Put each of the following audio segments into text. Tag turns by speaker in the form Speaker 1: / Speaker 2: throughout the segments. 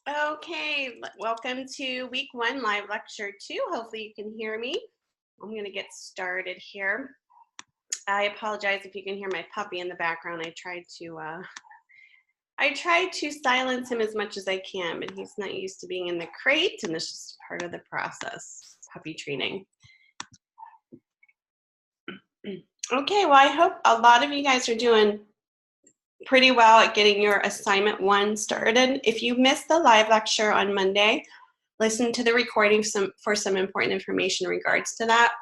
Speaker 1: Okay, welcome to week one, live lecture 2. Hopefully you can hear me. I'm going to get started here. I apologize if you can hear my puppy in the background. I tried to silence him as much as I can, but he's not used to being in the crate, and it's just part of the process, puppy training. Okay, well, I hope a lot of you guys are doing pretty well at getting your assignment 1 started. If you missed the live lecture on Monday, listen to the recording for some important information in regards to that.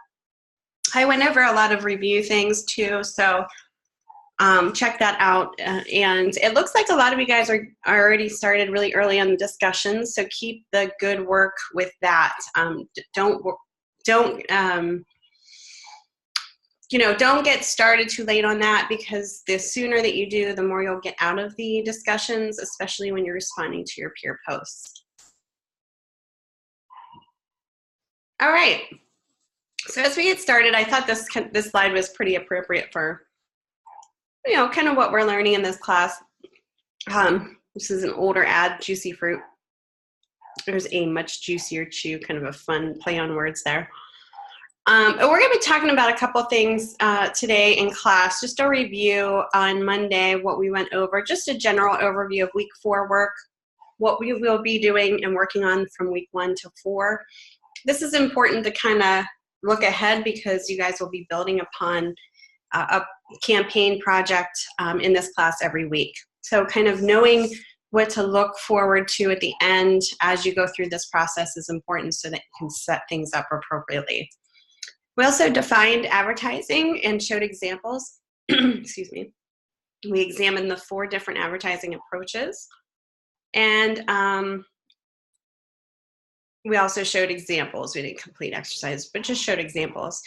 Speaker 1: I went over a lot of review things too, so check that out. And it looks like a lot of you guys are already started really early on the discussions, so keep the good work with that. Don't get started too late on that, because the sooner that you do, the more you'll get out of the discussions, especially when you're responding to your peer posts. All right, so as we get started, I thought this slide was pretty appropriate for, kind of what we're learning in this class. This is an older ad, juicy fruit. There's a much juicier chew, kind of a fun play on words there. We're going to be talking about a couple things today in class. Just a review on Monday, what we went over, just a general overview of week 4 work, what we will be doing and working on from week 1 to 4. This is important to kind of look ahead, because you guys will be building upon a campaign project in this class every week. So kind of knowing what to look forward to at the end as you go through this process is important, so that you can set things up appropriately. We also defined advertising and showed examples. Excuse me. We examined the 4 different advertising approaches. And we also showed examples. We didn't complete exercise, but just showed examples.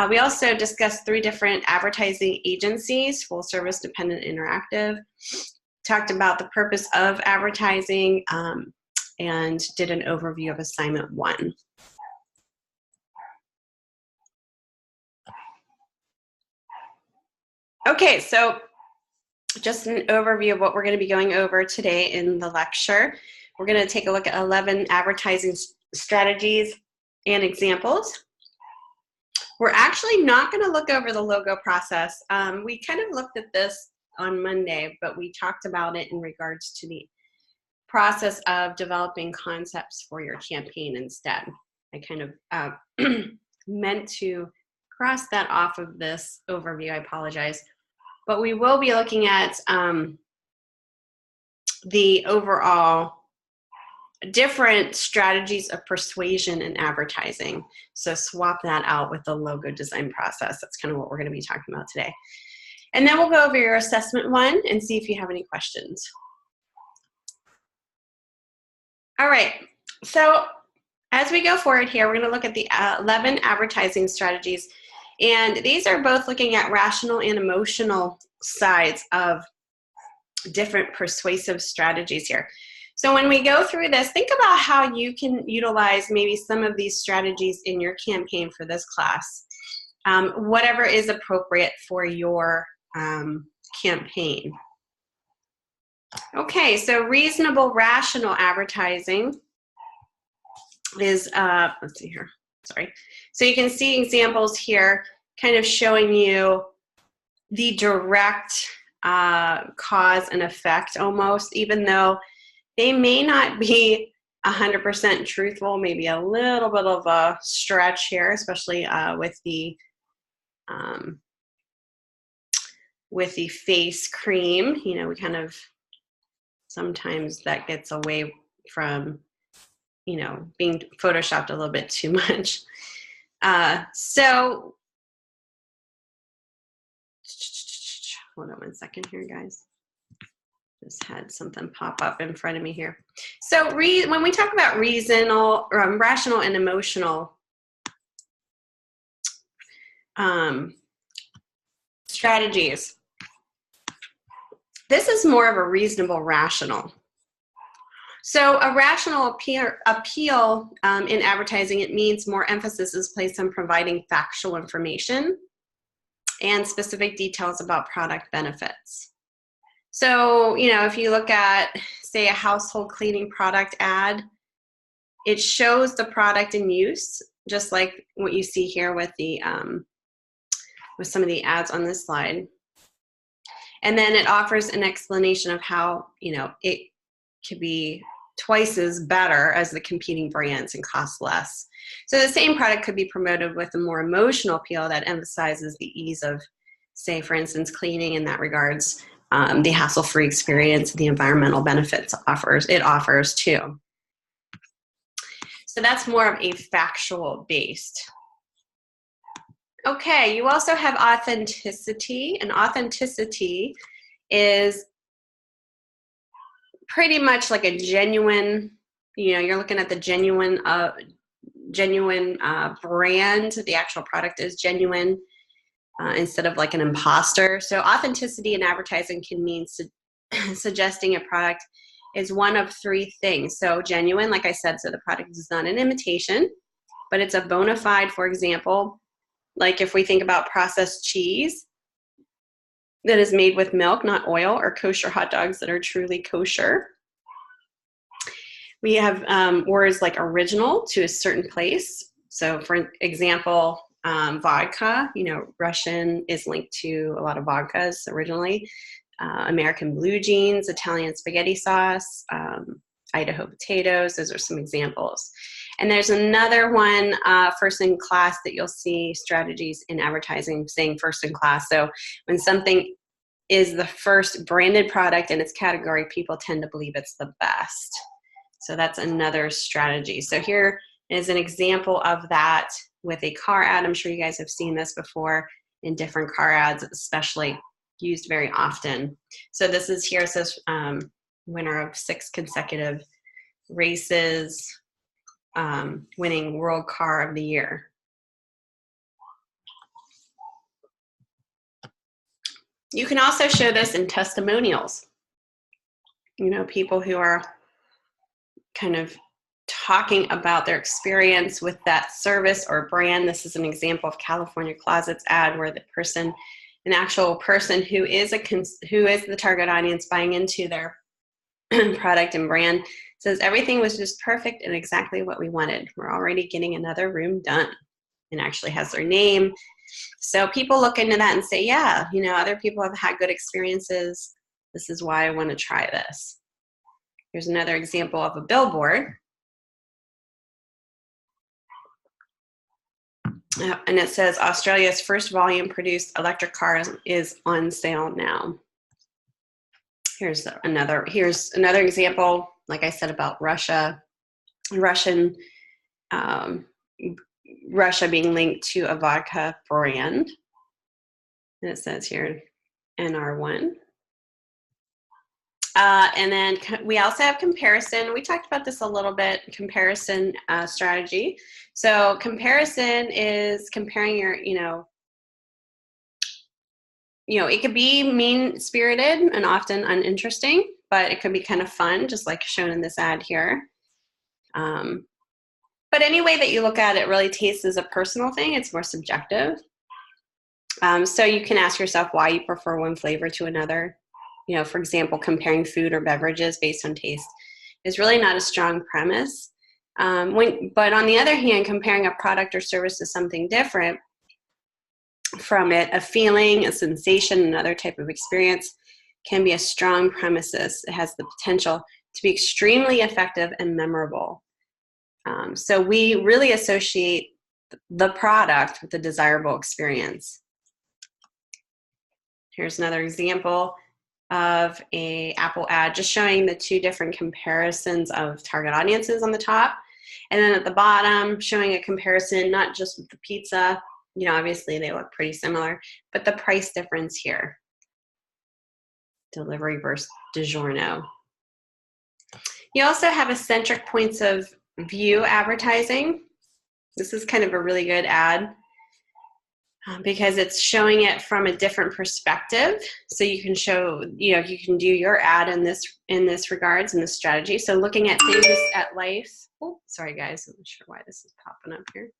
Speaker 1: We also discussed 3 different advertising agencies: full service, dependent, interactive. Talked about the purpose of advertising, and did an overview of assignment 1. Okay, so just an overview of what we're going to be going over today in the lecture. We're going to take a look at 11 advertising strategies and examples. We're actually not going to look over the logo process. We kind of looked at this on Monday, but we talked about it in regards to the process of developing concepts for your campaign instead. I kind of meant to cross that off of this overview. I apologize. But we will be looking at the overall different strategies of persuasion and advertising. So swap that out with the logo design process. That's kind of what we're going to be talking about today. And then we'll go over your assessment 1 and see if you have any questions. All right, so as we go forward here, we're going to look at the 11 advertising strategies. And these are both looking at rational and emotional sides of different persuasive strategies here. So when we go through this, think about how you can utilize maybe some of these strategies in your campaign for this class, whatever is appropriate for your campaign. Okay, so reasonable, rational advertising is, let's see here, sorry. So you can see examples here kind of showing you the direct cause and effect almost, even though they may not be 100% truthful, maybe a little bit of a stretch here, especially with the face cream. We kind of, sometimes that gets away from, being photoshopped a little bit too much. So, hold on one second here, guys. Just had something pop up in front of me here. So when we talk about rational and emotional strategies, this is more of a reasonable rational. So a rational appeal in advertising, it means more emphasis is placed on providing factual information and specific details about product benefits. So, if you look at say a household cleaning product ad, it shows the product in use, just like what you see here with the with some of the ads on this slide. And then it offers an explanation of how, you know, it could be twice as better as the competing brands and cost less. So the same product could be promoted with a more emotional appeal that emphasizes the ease of, say, for instance, cleaning in that regards, the hassle-free experience, the environmental benefits it offers too. So that's more of a factual based. Okay, you also have authenticity, and authenticity is pretty much like a genuine, you know, you're looking at the genuine brand. The actual product is genuine instead of like an imposter. So authenticity in advertising can mean suggesting a product is one of three things. So genuine, like I said, so the product is not an imitation, but it's a bona fide, for example, like if we think about processed cheese that is made with milk, not oil, or kosher hot dogs that are truly kosher. We have words like original, to a certain place. So for example, vodka, you know, Russian is linked to a lot of vodkas originally. American blue jeans, Italian spaghetti sauce, Idaho potatoes, those are some examples. And there's another one, first in class, that you'll see strategies in advertising saying first in class. So when something is the first branded product in its category, people tend to believe it's the best. So that's another strategy. So here is an example of that with a car ad. I'm sure you guys have seen this before in different car ads, especially used very often. So this is here, it says winner of 6 consecutive races, winning World Car of the Year. You can also show this in testimonials. You know, people who are kind of talking about their experience with that service or brand. This is an example of California Closets ad where the person, an actual person who is the target audience buying into their product and brand, says everything was just perfect and exactly what we wanted. We're already getting another room done, and actually has their name. So people look into that and say, yeah, you know, other people have had good experiences. This is why I want to try this. Here's another example of a billboard. And it says Australia's first volume produced electric car is on sale now. Here's another example, like I said, about Russia being linked to a vodka brand. And it says here NR1. And then we also have comparison. We talked about this a little bit, comparison strategy. So comparison is comparing your, you know, it could be mean-spirited and often uninteresting, but it could be kind of fun, just like shown in this ad here. But any way that you look at it, really, taste is a personal thing. It's more subjective. So you can ask yourself why you prefer one flavor to another. You know, for example, comparing food or beverages based on taste is really not a strong premise. But on the other hand, comparing a product or service to something different from it, a feeling, a sensation, another type of experience, can be a strong premises. It has the potential to be extremely effective and memorable. So we really associate the product with the desirable experience. Here's another example of a Apple ad, just showing the two different comparisons of target audiences on the top. And then at the bottom, showing a comparison, not just with the pizza, you know, obviously they look pretty similar, but the price difference here. Delivery versus DiGiorno. You also have eccentric points of view advertising. This is kind of a really good ad because it's showing it from a different perspective. So you can show, you know, you can do your ad in this regards, in this strategy. So looking at things at life. Oh, sorry guys, I'm not sure why this is popping up here.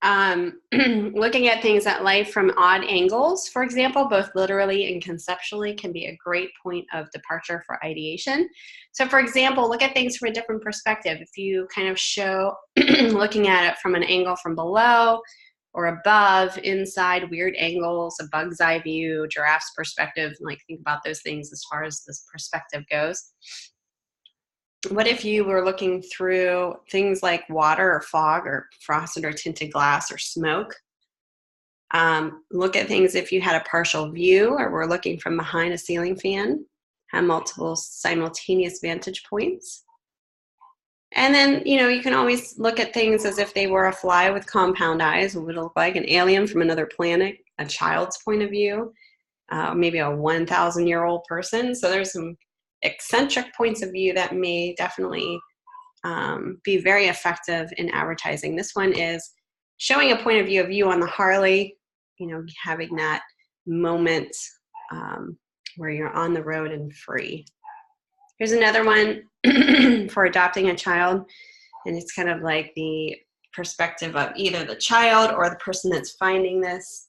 Speaker 1: Looking at things at life from odd angles, for example, both literally and conceptually, can be a great point of departure for ideation. So for example, look at things from a different perspective. If you kind of show looking at it from an angle from below or above, inside, weird angles, a bug's eye view, giraffe's perspective, like think about those things as far as this perspective goes. What if you were looking through things like water or fog or frosted or tinted glass or smoke? Look at things if you had a partial view or were looking from behind a ceiling fan, have multiple simultaneous vantage points. And then, you can always look at things as if they were a fly with compound eyes. What would it look like? An alien from another planet, a child's point of view, maybe a 1,000-year-old person. So there's some eccentric points of view that may definitely be very effective in advertising. This one is showing a point of view of you on the Harley, having that moment where you're on the road and free. Here's another one for adopting a child, and it's kind of like the perspective of either the child or the person that's finding this,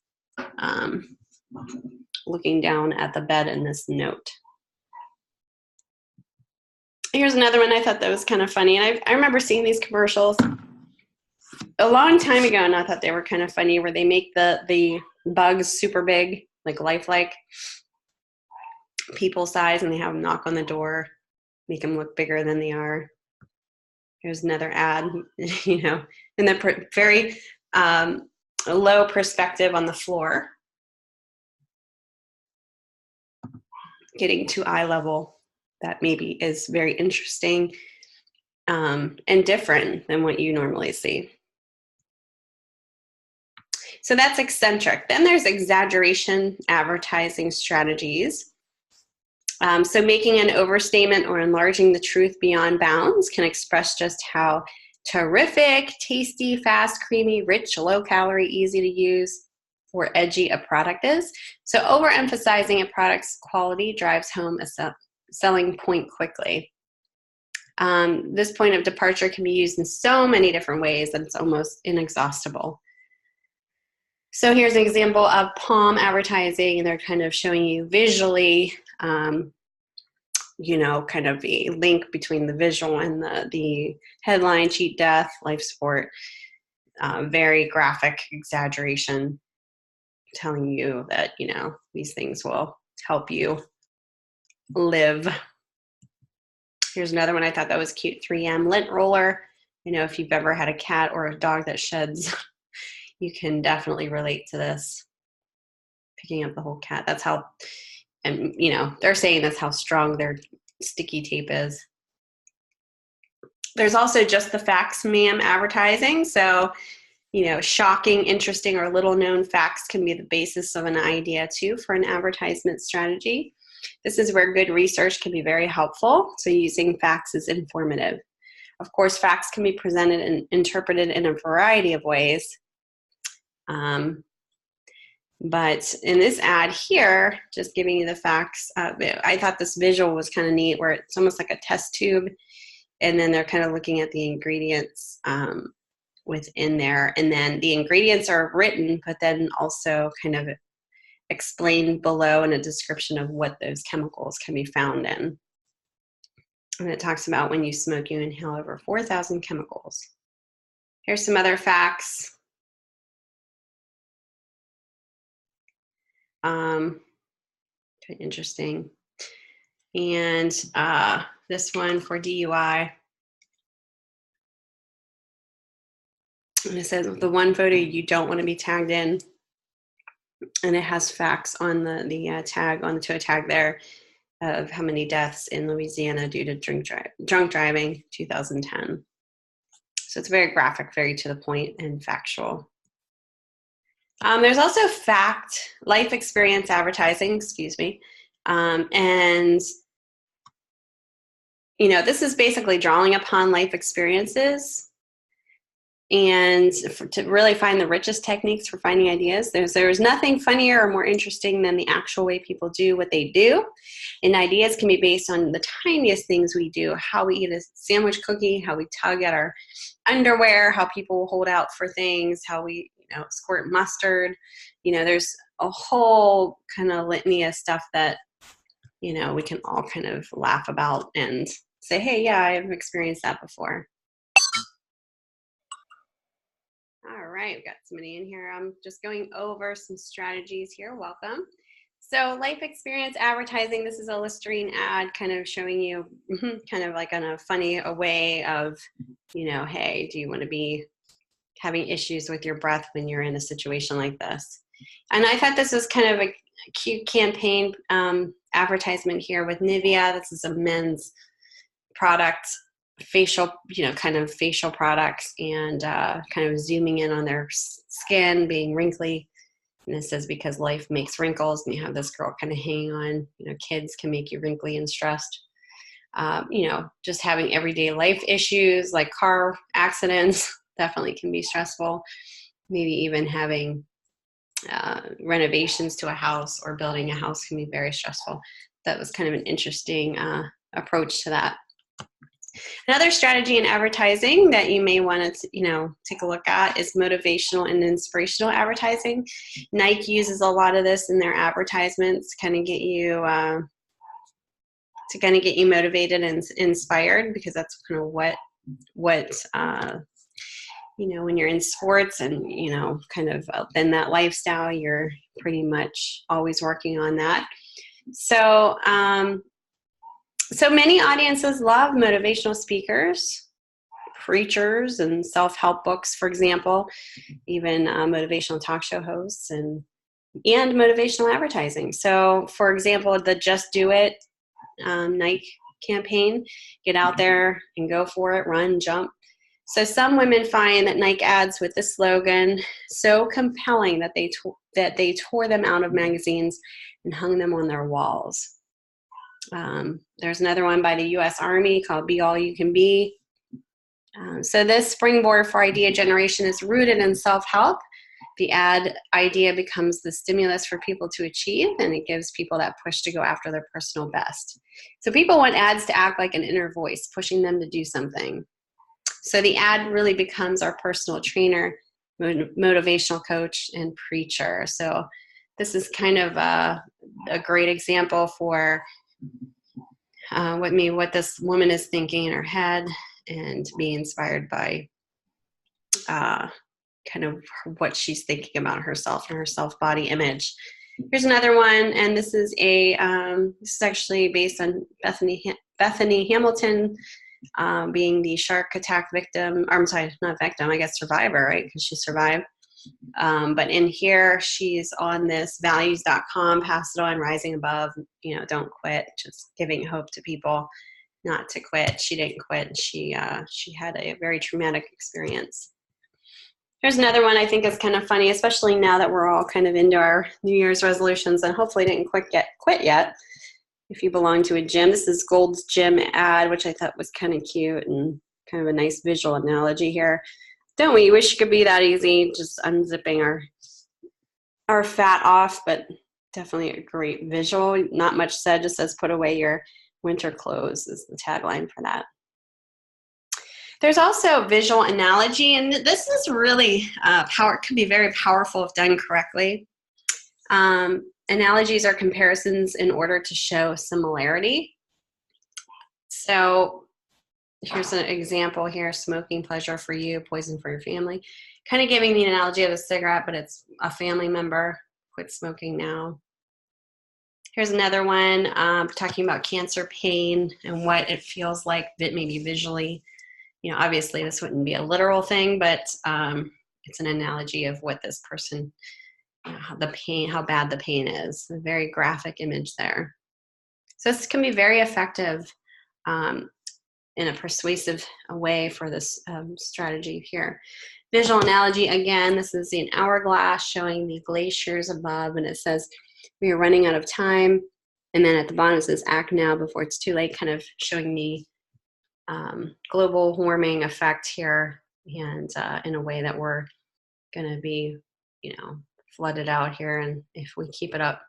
Speaker 1: looking down at the bed in this note. Here's another one I thought that was kind of funny, and I remember seeing these commercials a long time ago, and I thought they were kind of funny, where they make the bugs super big, like lifelike, people size, and they have them knock on the door, make them look bigger than they are. Here's another ad, in the very low perspective on the floor, getting to eye level. That maybe is very interesting and different than what you normally see. So that's eccentric. Then there's exaggeration advertising strategies. So making an overstatement or enlarging the truth beyond bounds can express just how terrific, tasty, fast, creamy, rich, low-calorie, easy to use, or edgy a product is. So overemphasizing a product's quality drives home a selling point quickly. This point of departure can be used in so many different ways that it's almost inexhaustible. So here's an example of Palm advertising. They're kind of showing you visually, kind of a link between the visual and the headline, cheat death, life sport, very graphic exaggeration, telling you that, these things will help you live. Here's another one I thought that was cute, 3M lint roller. If you've ever had a cat or a dog that sheds, you can definitely relate to this. Picking up the whole cat. That's how, and they're saying that's how strong their sticky tape is. There's also just the facts, ma'am advertising. So, shocking, interesting, or little known facts can be the basis of an idea too for an advertisement strategy. This is where good research can be very helpful. So using facts is informative. Of course, facts can be presented and interpreted in a variety of ways. But in this ad here, just giving you the facts, I thought this visual was kind of neat, where it's almost like a test tube, and then they're kind of looking at the ingredients within there. And then the ingredients are written, but then also kind of explained below in a description of what those chemicals can be found in. And it talks about when you smoke, you inhale over 4,000 chemicals. Here's some other facts. Interesting. And this one for DUI. And it says the one photo you don't want to be tagged in. And it has facts on the tag, on the tow tag there, of how many deaths in Louisiana due to drunk driving, 2010. So it's very graphic, very to the point, and factual. There's also life experience advertising, and this is basically drawing upon life experiences And to really find the richest techniques for finding ideas, there's nothing funnier or more interesting than the actual way people do what they do. And ideas can be based on the tiniest things we do, how we eat a sandwich cookie, how we tug at our underwear, how people hold out for things, how we squirt mustard. There's a whole kind of litany of stuff that we can all kind of laugh about and say, hey, yeah, I've experienced that before. All right, we've got somebody in here. I'm just going over some strategies here. Welcome. So life experience advertising, this is a Listerine ad kind of showing you kind of like in a funny way of, hey, do you want to be having issues with your breath when you're in a situation like this? And I thought this was kind of a cute campaign advertisement here with Nivea. This is a men's product, facial, kind of facial products, and kind of zooming in on their skin being wrinkly. And it says, because life makes wrinkles, and you have this girl kind of hanging on, kids can make you wrinkly and stressed. Just having everyday life issues like car accidents definitely can be stressful. Maybe even having renovations to a house or building a house can be very stressful. That was kind of an interesting approach to that. Another strategy in advertising that you may want to, take a look at is motivational and inspirational advertising. Nike uses a lot of this in their advertisements, kind of get you motivated and inspired, because that's kind of what when you're in sports and kind of in that lifestyle, you're pretty much always working on that. So many audiences love motivational speakers, preachers, and self-help books, for example, even motivational talk show hosts and motivational advertising. So, for example, the Just Do It Nike campaign, get out there and go for it, run, jump. So some women find that Nike ads with the slogan so compelling that they tore them out of magazines and hung them on their walls. There's another one by the U.S. Army called Be All You Can Be. So this springboard for idea generation is rooted in self-help. The ad idea becomes the stimulus for people to achieve, and it gives people that push to go after their personal best. So people want ads to act like an inner voice, pushing them to do something. So the ad really becomes our personal trainer, motivational coach, and preacher. So this is kind of a great example for what this woman is thinking in her head, and be inspired by kind of what she's thinking about herself and her self-body image. Here's another one, and this is this is actually based on Bethany Hamilton being the shark attack victim. Or, I'm sorry, not victim, I guess survivor, right? Because she survived. But in here, she's on this values.com, pass it on, rising above, don't quit, just giving hope to people not to quit. She didn't quit. She had a very traumatic experience. Here's another one I think is kind of funny, especially now that we're all kind of into our New Year's resolutions and hopefully didn't quit yet. If you belong to a gym, this is Gold's Gym ad, which I thought was kind of cute and kind of a nice visual analogy here. Don't we wish it could be that easy, just unzipping our fat off, but definitely a great visual. Not much said, just says put away your winter clothes is the tagline for that. There's also visual analogy, and this is really can be very powerful if done correctly. Analogies are comparisons in order to show similarity. So here's an example here: smoking, pleasure for you, poison for your family. Kind of giving the analogy of a cigarette, but it's a family member. Quit smoking now. Here's another one talking about cancer pain and what it feels like, maybe visually. Obviously this wouldn't be a literal thing, but it's an analogy of what this person, how bad the pain is. A very graphic image there. So this can be very effective in a persuasive way for this strategy here. Visual analogy, again, this is an hourglass showing the glaciers above, and it says we are running out of time. And then at the bottom it says act now before it's too late, kind of showing the global warming effect here, and in a way that we're going to be, flooded out here, and if we keep it up.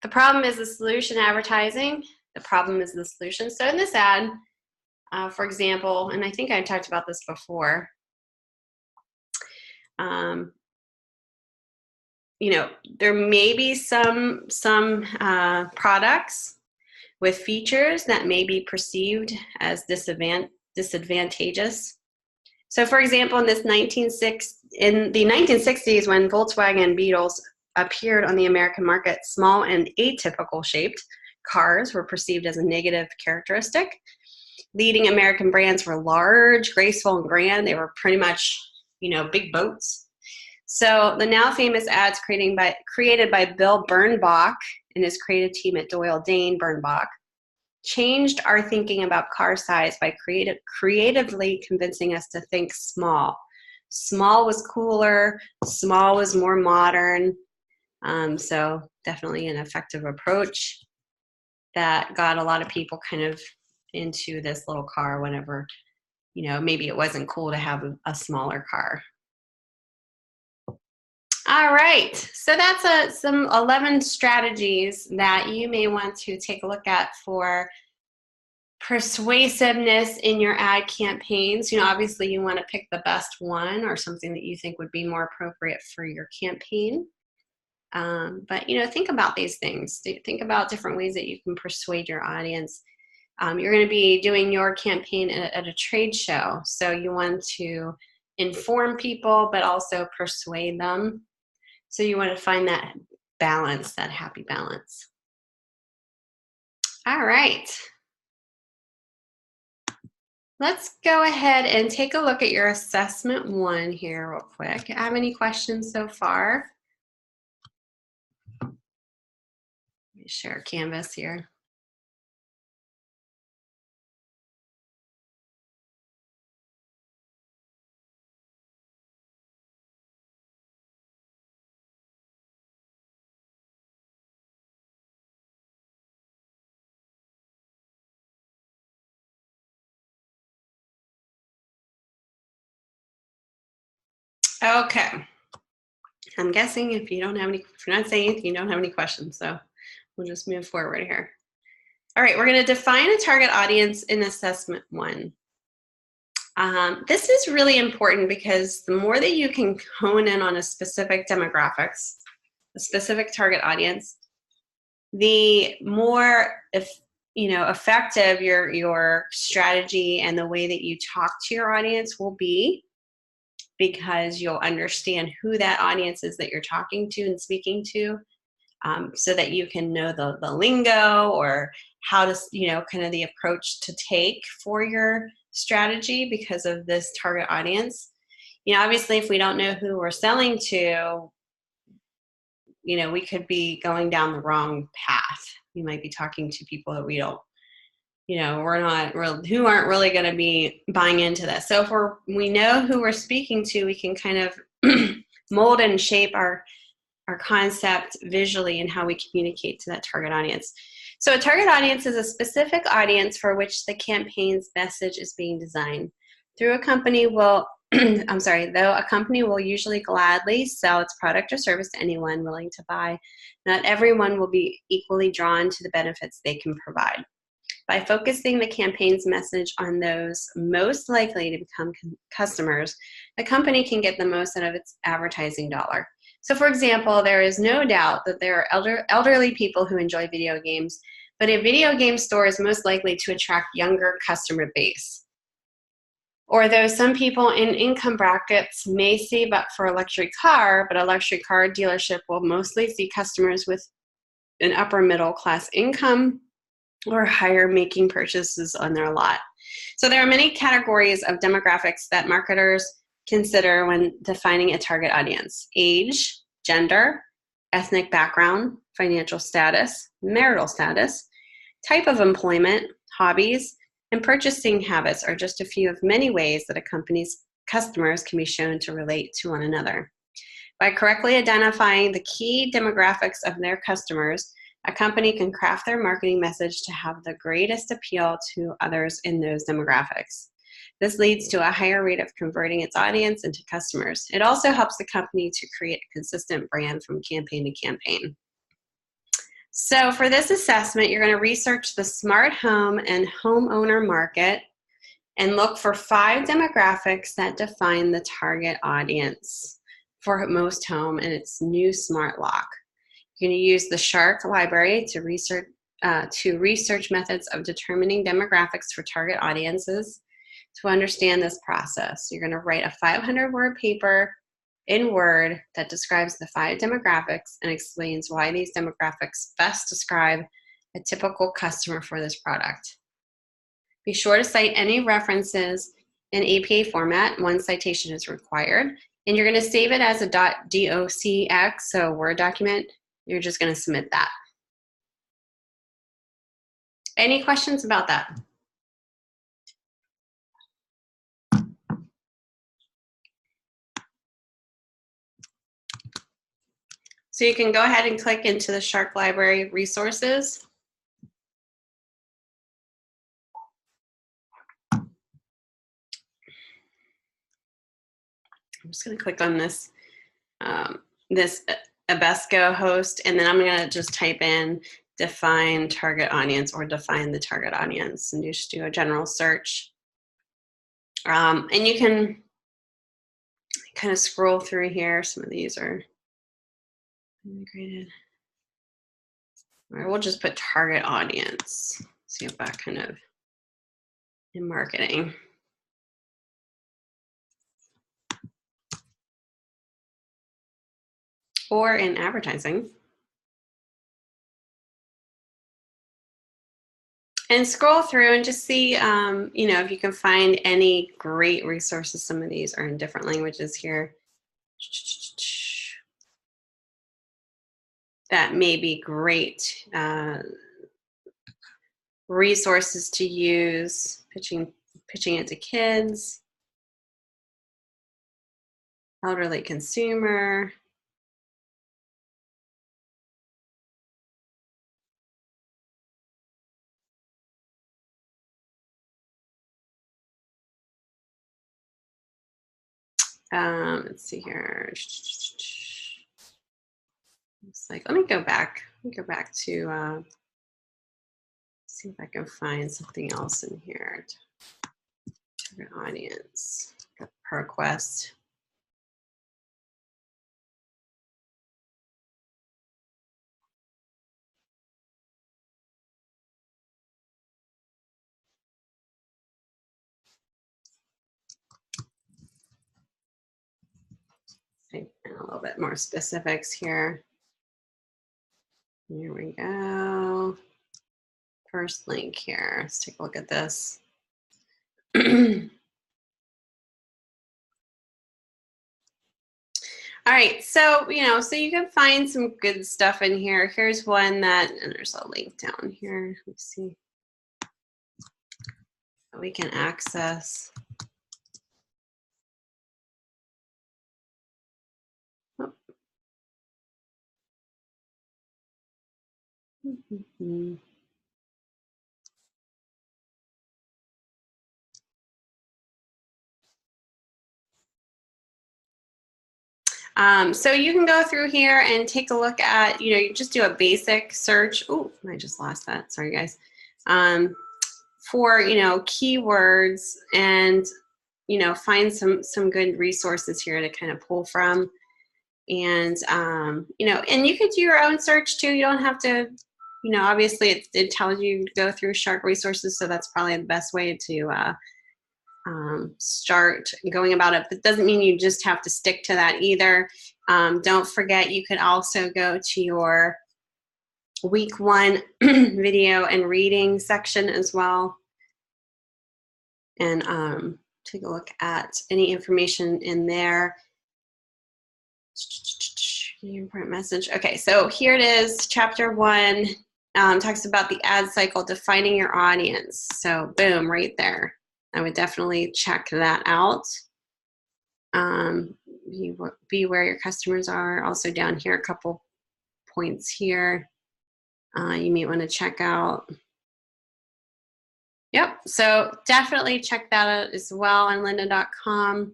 Speaker 1: The problem is the solution advertising. The problem is the solution. So in this ad, for example, and I think I talked about this before, there may be some products with features that may be perceived as disadvantageous. So for example, in the 1960s, when Volkswagen Beetles appeared on the American market, small and atypical shaped cars were perceived as a negative characteristic. Leading American brands were large, graceful, and grand. They were pretty much, big boats. So the now famous ads created by Bill Bernbach and his creative team at Doyle Dane Bernbach changed our thinking about car size by creatively convincing us to think small. Small was cooler, small was more modern. So definitely an effective approach that got a lot of people kind of into this little car whenever, maybe it wasn't cool to have a smaller car. All right, so that's some 11 strategies that you may want to take a look at for persuasiveness in your ad campaigns. Obviously you want to pick the best one or something that you think would be more appropriate for your campaign. But think about these things. Think about different ways that you can persuade your audience. You're going to be doing your campaign at a trade show, so you want to inform people but also persuade them. So you want to find that balance, that happy balance. All right. Let's go ahead and take a look at your assessment 1 here real quick. Have any questions so far? Let me share Canvas here. Okay. I'm guessing if you're not saying anything, you don't have any questions, so we'll just move forward here. All right, we're going to define a target audience in assessment 1. This is really important because the more that you can hone in on a specific demographics, a specific target audience, the more effective your strategy and the way that you talk to your audience will be, because you'll understand who that audience is that you're talking to and speaking to, so that you can know the lingo or how to, kind of the approach to take for your strategy because of this target audience. Obviously, if we don't know who we're selling to, we could be going down the wrong path. We might be talking to people that we don't, who aren't really going to be buying into this. So if we know who we're speaking to, we can kind of mold and shape our concept visually and how we communicate to that target audience. So a target audience is a specific audience for which the campaign's message is being designed. Though a company will usually gladly sell its product or service to anyone willing to buy, not everyone will be equally drawn to the benefits they can provide. By focusing the campaign's message on those most likely to become customers, the company can get the most out of its advertising dollar. So for example, there is no doubt that there are elderly people who enjoy video games, but a video game store is most likely to attract younger customer base. Or though some people in income brackets may save up for a luxury car, but a luxury car dealership will mostly see customers with an upper middle class income or higher making purchases on their lot. So there are many categories of demographics that marketers consider when defining a target audience: age, gender, ethnic background, financial status, marital status, type of employment, hobbies, and purchasing habits are just a few of many ways that a company's customers can be shown to relate to one another. By correctly identifying the key demographics of their customers, a company can craft their marketing message to have the greatest appeal to others in those demographics. This leads to a higher rate of converting its audience into customers. It also helps the company to create a consistent brand from campaign to campaign. So for this assessment, you're going to research the smart home and homeowner market and look for 5 demographics that define the target audience for most home and its new smart lock. You're going to use the Shark library to research methods of determining demographics for target audiences. To understand this process, you're going to write a 500-word paper in Word that describes the 5 demographics and explains why these demographics best describe a typical customer for this product. Be sure to cite any references in APA format. 1 citation is required. And you're going to save it as a .docx, so Word document. You're just going to submit that. Any questions about that? So you can go ahead and click into the Shark Library resources. I'm just going to click on this, this Abesco host, and then I'm going to just type in define target audience or define the target audience and just do a general search. And you can kind of scroll through here. Some of these are integrated. All right, we'll just put target audience. See if that kind of in marketing. Or in advertising. And scroll through and just see, you know, if you can find any great resources. Some of these are in different languages here. That may be great resources to use, pitching it to kids, elderly consumer. Let's see here. It's like, let me go back. Let me go back to see if I can find something else in here. Target audience. Got ProQuest. Type in a little bit more specifics here. Here we go. First link here. Let's take a look at this. All right, so, you know, so you can find some good stuff in here. Here's one that, and there's a link down here. Let's see. We can access. Oh. Mm-hmm. So you can go through here and take a look at, you know, you just do a basic search. Oh, I just lost that. Sorry, guys. For, you know, keywords and, you know, find some good resources here to kind of pull from. And, you know, and you could do your own search too. You don't have to, you know, obviously it tells you to go through Shark resources. So that's probably the best way to start going about it. But it doesn't mean you just have to stick to that either. Don't forget, you could also go to your week 1 video and reading section as well. And take a look at any information in there. Important message. Okay, so here it is. Chapter 1 talks about the ad cycle, defining your audience. So boom, right there. I would definitely check that out. Be where your customers are. Also down here, a couple points here you may want to check out. Yep, so definitely check that out as well on lynda.com.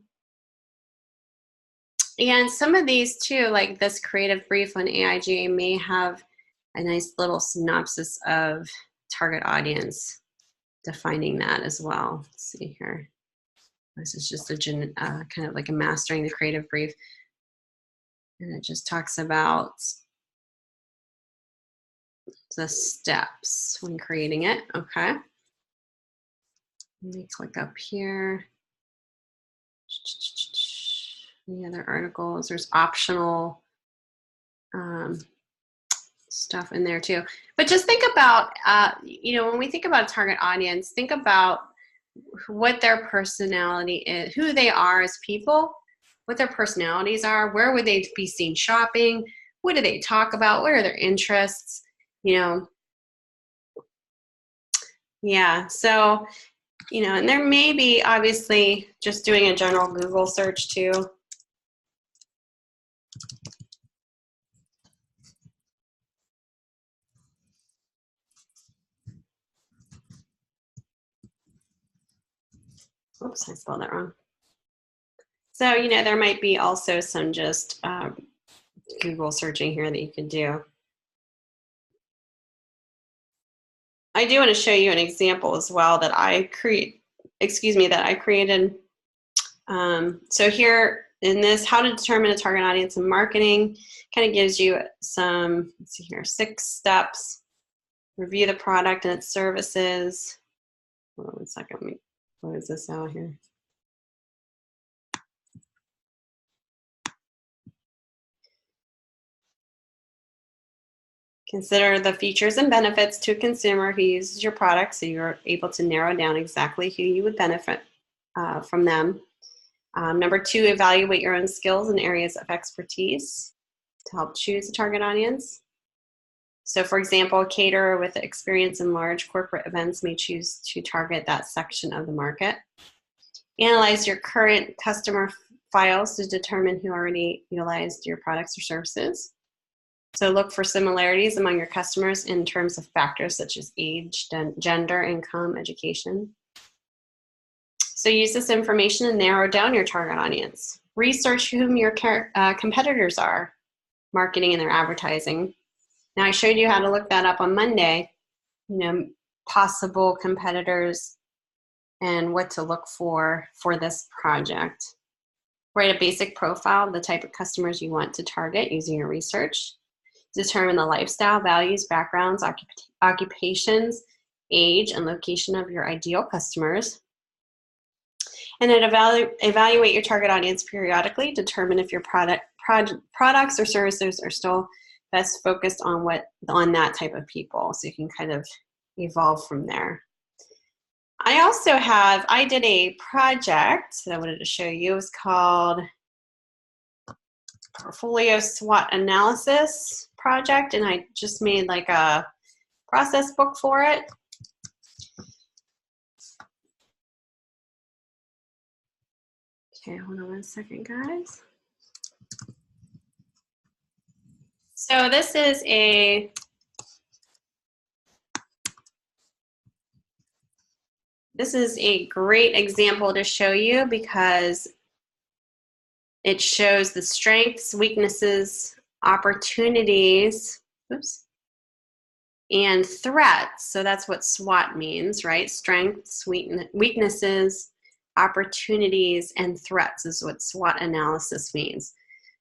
Speaker 1: And some of these too, like this creative brief on AIGA, may have a nice little synopsis of target audience, defining that as well. Let's see here. This is just a kind of like a mastering the creative brief. And it just talks about the steps when creating it. Okay. Let me click up here. Any other articles? There's optional stuff in there too. But just think about, when we think about a target audience, think about what their personality is, who they are as people, what their personalities are, where would they be seen shopping, what do they talk about, what are their interests, Yeah, so, and there may be, obviously, just doing a general Google search too. Oops, I spelled that wrong. So, there might be also some just Google searching here that you could do. I do want to show you an example as well that I created. So here in this, how to determine a target audience in marketing, kind of gives you some, let's see here, 6 steps. Review the product and its services. Hold on one second, let me close this out here. Consider the features and benefits to a consumer who uses your product, so you're able to narrow down exactly who you would benefit from them. Number 2, evaluate your own skills and areas of expertise to help choose a target audience. So for example, a caterer with experience in large corporate events may choose to target that section of the market. Analyze your current customer files to determine who already utilized your products or services. So look for similarities among your customers in terms of factors such as age, gender, income, education. So use this information to narrow down your target audience. Research whom your competitors are marketing and their advertising. Now I showed you how to look that up on Monday, possible competitors and what to look for this project. Write a basic profile of the type of customers you want to target using your research. Determine the lifestyle, values, backgrounds, occupations, age, and location of your ideal customers. And then evaluate your target audience periodically. Determine if your products or services are still best focused on that type of people. So you can kind of evolve from there. I did a project that I wanted to show you. It was called Portfolio SWOT Analysis Project, and I just made like a process book for it. Okay, hold on one second, guys. So this is a great example to show you because it shows the strengths, weaknesses, opportunities, and threats. So that's what SWOT means, right? Strengths, weaknesses, opportunities, and threats is what SWOT analysis means.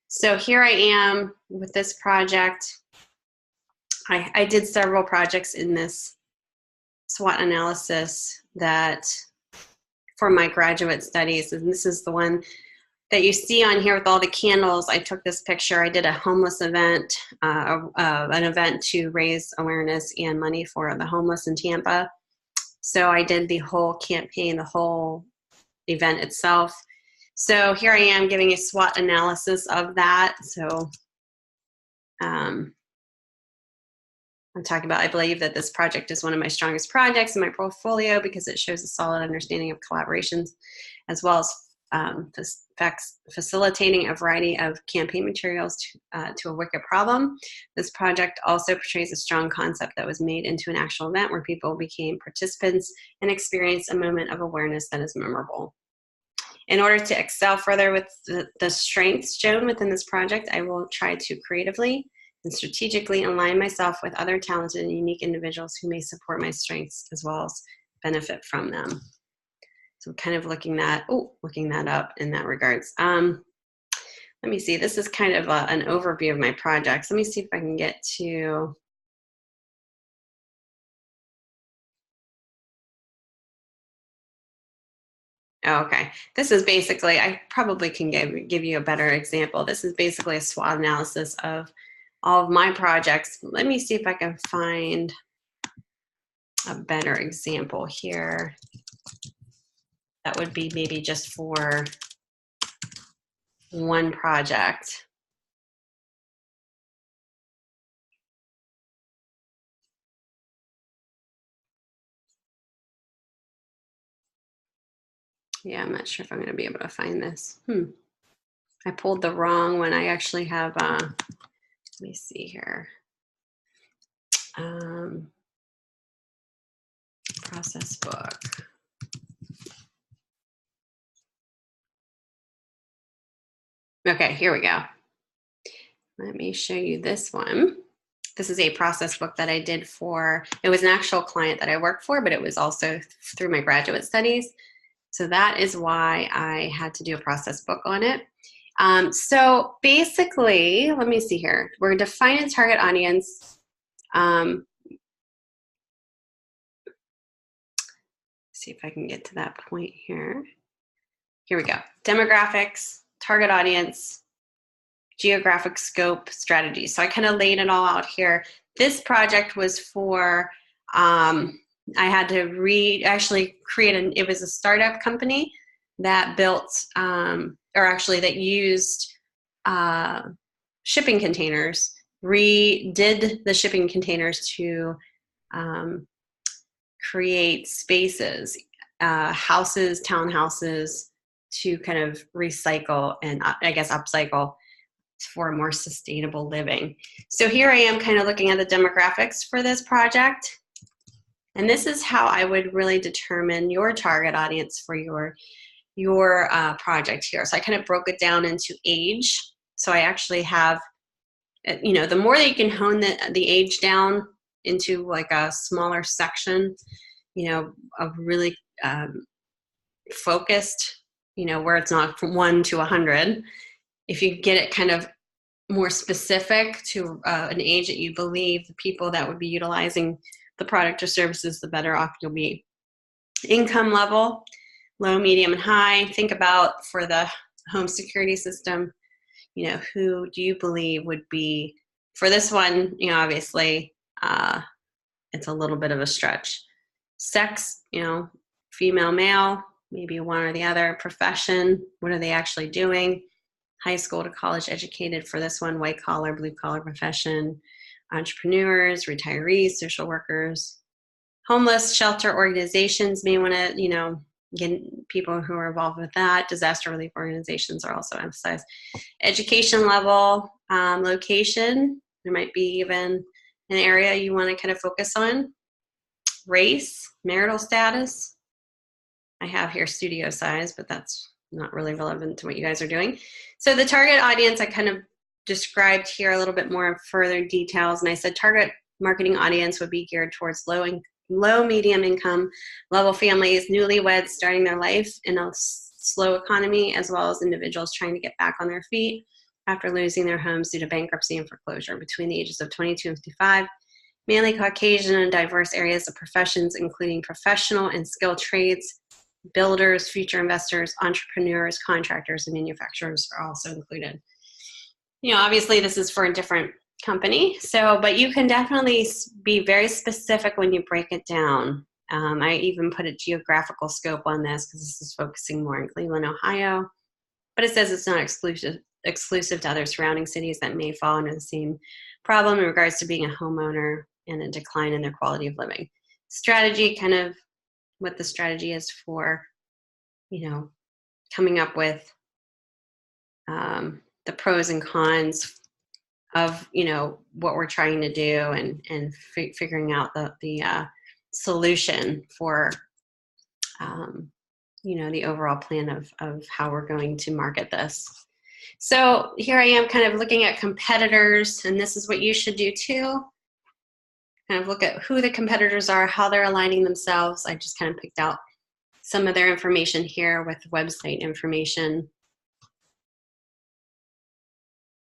Speaker 1: So here I am with this project. I did several projects in this SWOT analysis for my graduate studies, and this is the one that you see on here with all the candles. I took this picture. I did a homeless event, an event to raise awareness and money for the homeless in Tampa. So I did the whole campaign, the whole event itself. So here I am giving a SWOT analysis of that. So I'm talking about, I believe that this project is one of my strongest projects in my portfolio because it shows a solid understanding of collaborations as well as facilitating a variety of campaign materials to a wicked problem. This project also portrays a strong concept that was made into an actual event where people became participants and experienced a moment of awareness that is memorable. In order to excel further with the strengths shown within this project, I will try to creatively and strategically align myself with other talented and unique individuals who may support my strengths as well as benefit from them. So I'm kind of looking that up in that regards. Let me see, this is kind of an overview of my projects. Let me see if I can get to, okay. This is basically, I probably can give you a better example. This is basically a SWOT analysis of all of my projects. Let me see if I can find a better example here. That would be maybe just for one project. Yeah, I'm not sure if I'm going to be able to find this. I pulled the wrong one. I actually have, let me see here. Process book. Okay, here we go. Let me show you this one. This is a process book that I did for, it was an actual client that I worked for, but it was also through my graduate studies. So that is why I had to do a process book on it. So basically, let me see here. We're defining a target audience. See if I can get to that point here. Here we go. Demographics, target audience, geographic scope, strategy. So I kind of laid it all out here. This project was for, I had to actually create it was a startup company that built, that used shipping containers, redid the shipping containers to create spaces, houses, townhouses, to kind of recycle and I guess upcycle for more sustainable living. So here I am kind of looking at the demographics for this project. And this is how I would really determine your target audience for your project here. So I kind of broke it down into age. So I actually have, the more that you can hone the age down into like a smaller section, of really focused, where it's not from 1 to 100. If you get it kind of more specific to an age that you believe the people that would be utilizing the product or services, the better off you'll be. Income level, low, medium, and high. Think about for the home security system, who do you believe would be, for this one, obviously, it's a little bit of a stretch. Sex, female, male, maybe one or the other. Profession, what are they actually doing? High school to college educated for this one, white collar, blue collar profession, entrepreneurs, retirees, social workers, homeless shelter organizations may want to, get people who are involved with that. Disaster relief organizations are also emphasized. Education level, location, there might be even an area you want to kind of focus on. Race, marital status. I have here studio size, but that's not really relevant to what you guys are doing. So the target audience I kind of described here a little bit more further details. And I said target marketing audience would be geared towards low, medium income level families, newlyweds starting their life in a slow economy, as well as individuals trying to get back on their feet after losing their homes due to bankruptcy and foreclosure between the ages of 22 and 55. Mainly Caucasian and diverse areas of professions, including professional and skilled trades, builders, future investors, entrepreneurs, contractors, and manufacturers are also included. Obviously this is for a different company, but you can definitely be very specific when you break it down. I even put a geographical scope on this because this is focusing more in Cleveland, Ohio, but it says it's not exclusive to other surrounding cities that may fall under the same problem in regards to being a homeowner and a decline in their quality of living. Strategy, kind of what the strategy is for, coming up with the pros and cons of, you know, what we're trying to do, and figuring out the solution for, you know, the overall plan of how we're going to market this. So here I am kind of looking at competitors, and this is what you should do too. Kind of look at who the competitors are, how they're aligning themselves. I just kind of picked out some of their information here with website information.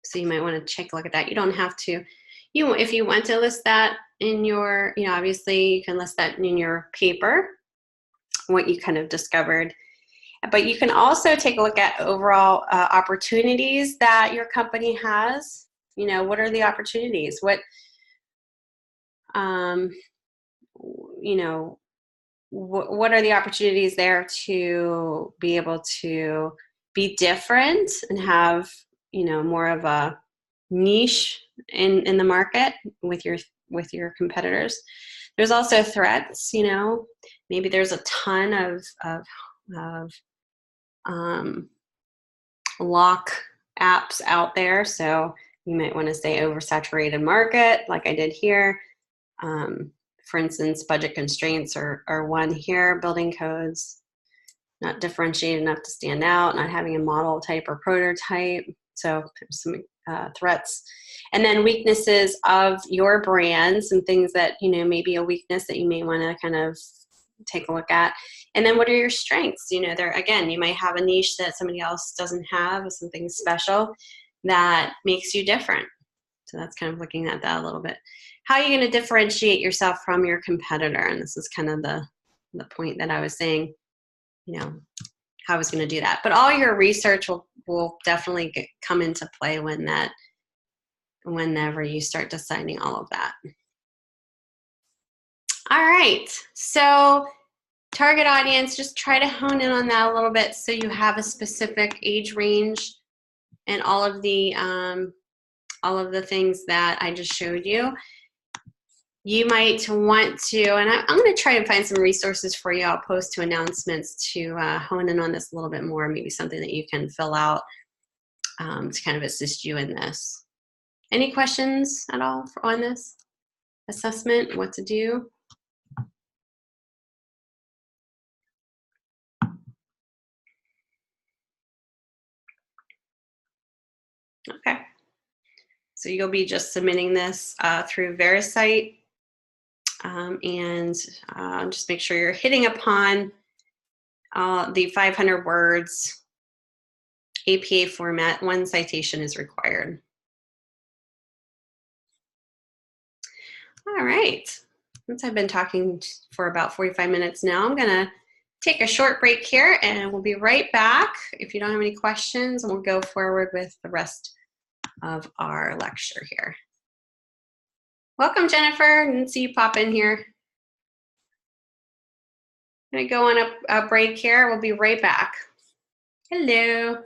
Speaker 1: So you might want to take a look at that. You don't have to, if you want to list that in your, you know, obviously you can list that in your paper, what you kind of discovered. But you can also take a look at overall opportunities that your company has. You know, what are the opportunities? What, you know, what are the opportunities there to be able to be different and have, you know, more of a niche in the market with your competitors. There's also threats. You know, maybe there's a ton of lock apps out there, so you might want to say oversaturated market, like I did here. For instance, budget constraints are one here, building codes, not differentiated enough to stand out, not having a model type or prototype. So some threats. And then weaknesses of your brands and things that, you know, maybe a weakness that you may want to kind of take a look at. And then what are your strengths? You know, there, again, you might have a niche that somebody else doesn't have, or something special that makes you different. So that's kind of looking at that a little bit. How are you going to differentiate yourself from your competitor? And this is kind of the point that I was saying, you know, how I was going to do that. But all your research will definitely come into play whenever you start deciding all of that. All right, so target audience, just try to hone in on that a little bit so you have a specific age range and all of the things that I just showed you. You might want to, and I'm going to try and find some resources for you. I'll post to announcements to hone in on this a little bit more, maybe something that you can fill out to kind of assist you in this. Any questions at all on this assessment, what to do? Okay. So you'll be just submitting this through VeriSite, and just make sure you're hitting upon the 500 words APA format. 1 citation is required. All right. Since I've been talking for about 45 minutes now, I'm going to take a short break here, and we'll be right back if you don't have any questions, and we'll go forward with the rest of our lecture here. Welcome, Jennifer. I didn't see you pop in here. I'm going to go on a break here. We'll be right back. Hello.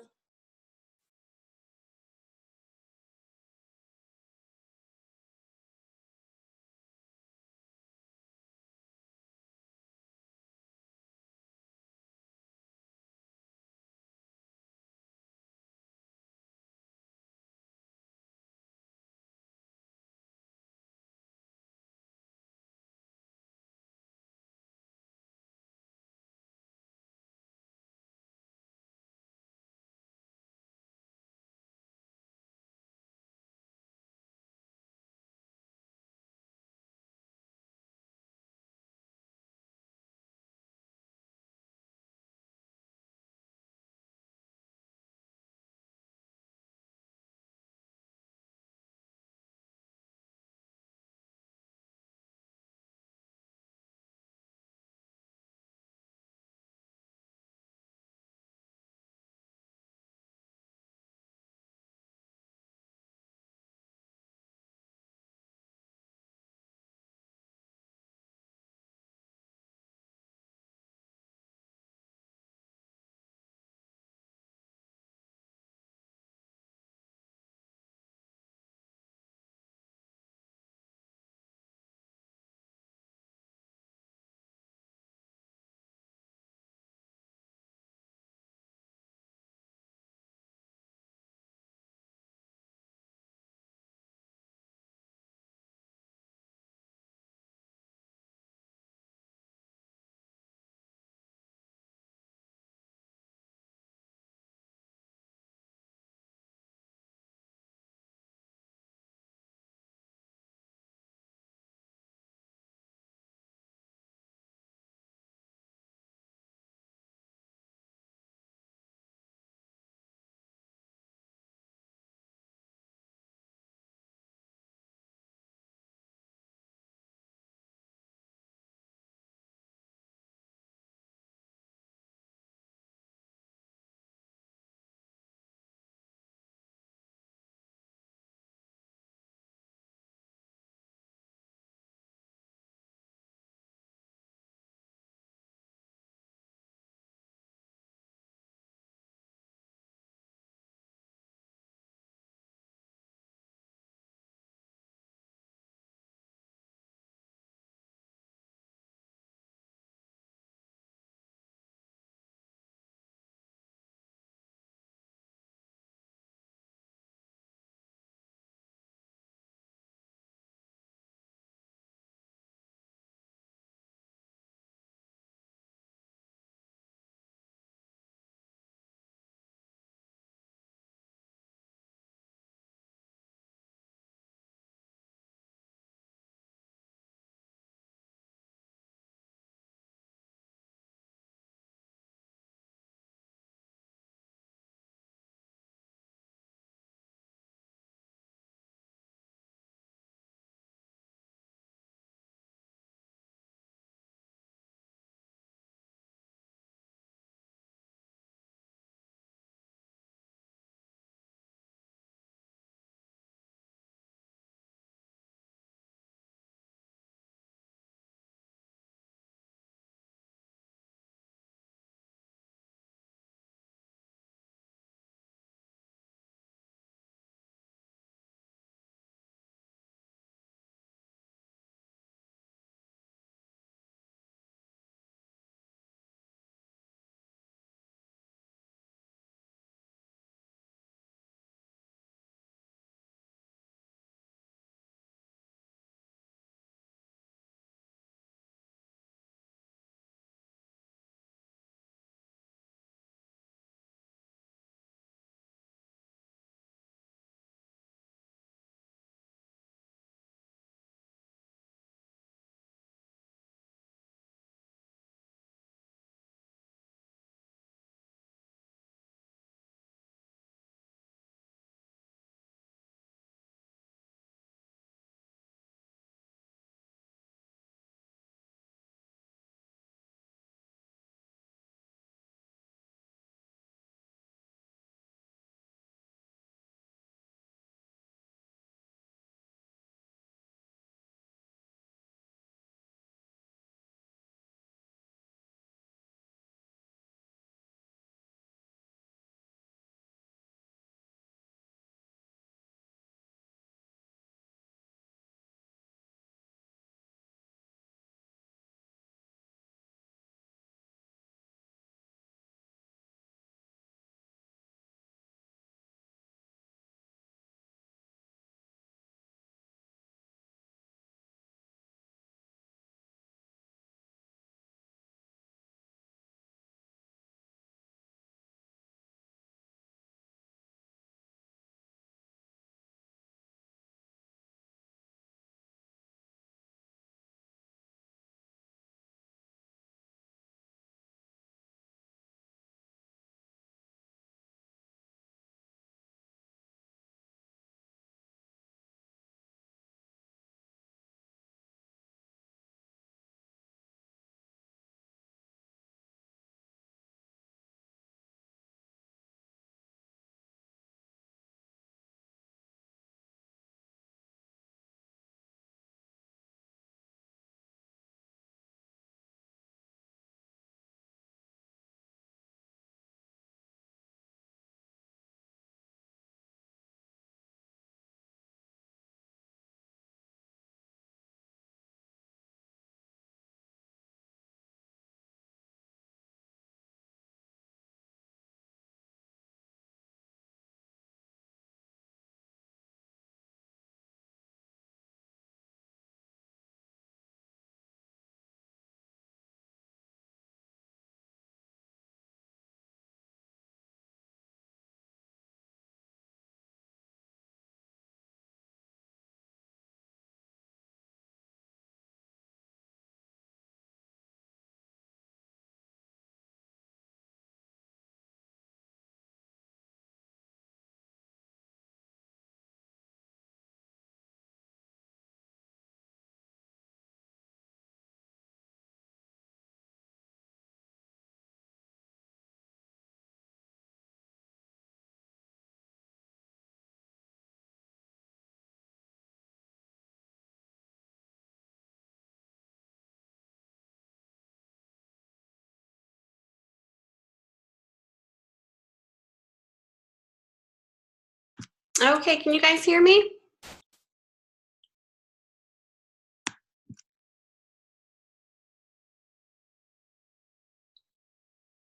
Speaker 1: Okay, can you guys hear me?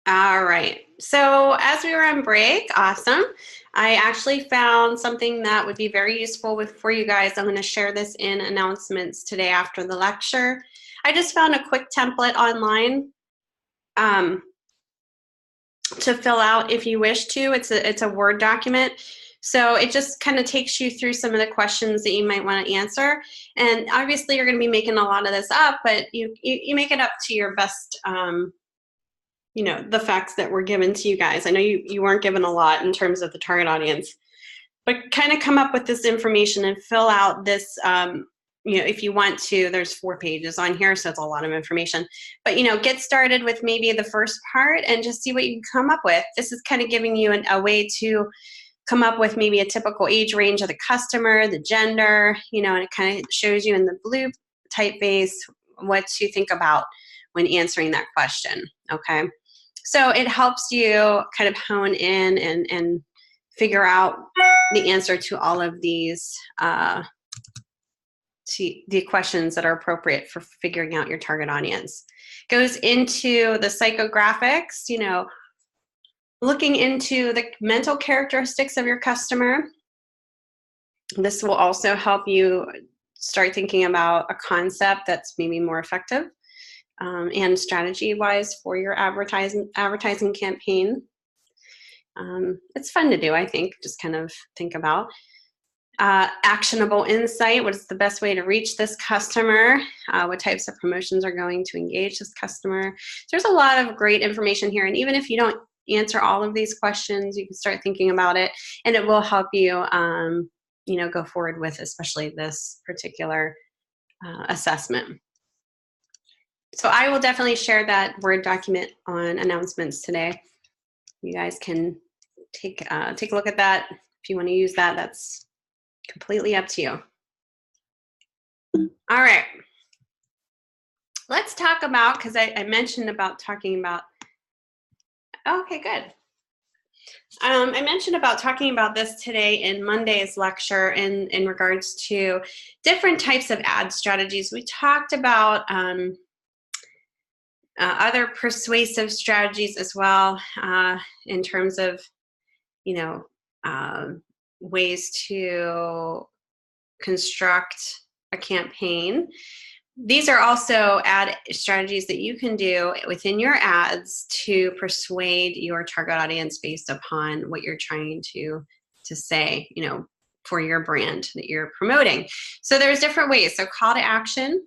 Speaker 1: All right. So as we were on break, awesome. I actually found something that would be very useful for you guys. I'm going to share this in announcements today after the lecture. I just found a quick template online to fill out if you wish to. It's a Word document. So it just kind of takes you through some of the questions that you might want to answer. And obviously you're going to be making a lot of this up, but you make it up to your best the facts that were given to you guys. I know you weren't given a lot in terms of the target audience, but kind of come up with this information and fill out this, if you want to. There's 4 pages on here, so it's a lot of information. But, get started with maybe the first part and just see what you can come up with. This is kind of giving you a way to come up with maybe a typical age range of the customer, the gender, and it kind of shows you in the blue typeface what to think about when answering that question, okay? So it helps you kind of hone in and figure out the answer to all of these the questions that are appropriate for figuring out your target audience. Goes into the psychographics, looking into the mental characteristics of your customer. This will also help you start thinking about a concept that's maybe more effective and strategy-wise for your advertising campaign. It's fun to do, I think, just kind of think about. Actionable insight, what is the best way to reach this customer? What types of promotions are going to engage this customer? There's a lot of great information here, and even if you don't answer all of these questions, you can start thinking about it, and it will help you, go forward with especially this particular assessment. So I will definitely share that Word document on announcements today. You guys can take a look at that. If you want to use that, that's completely up to you. All right. Let's talk about, because I mentioned about talking about, okay, good. I mentioned about talking about this today in Monday's lecture in regards to different types of ad strategies. We talked about other persuasive strategies as well in terms of, ways to construct a campaign. These are also ad strategies that you can do within your ads to persuade your target audience based upon what you're trying to say, for your brand that you're promoting. So there's different ways. So call to action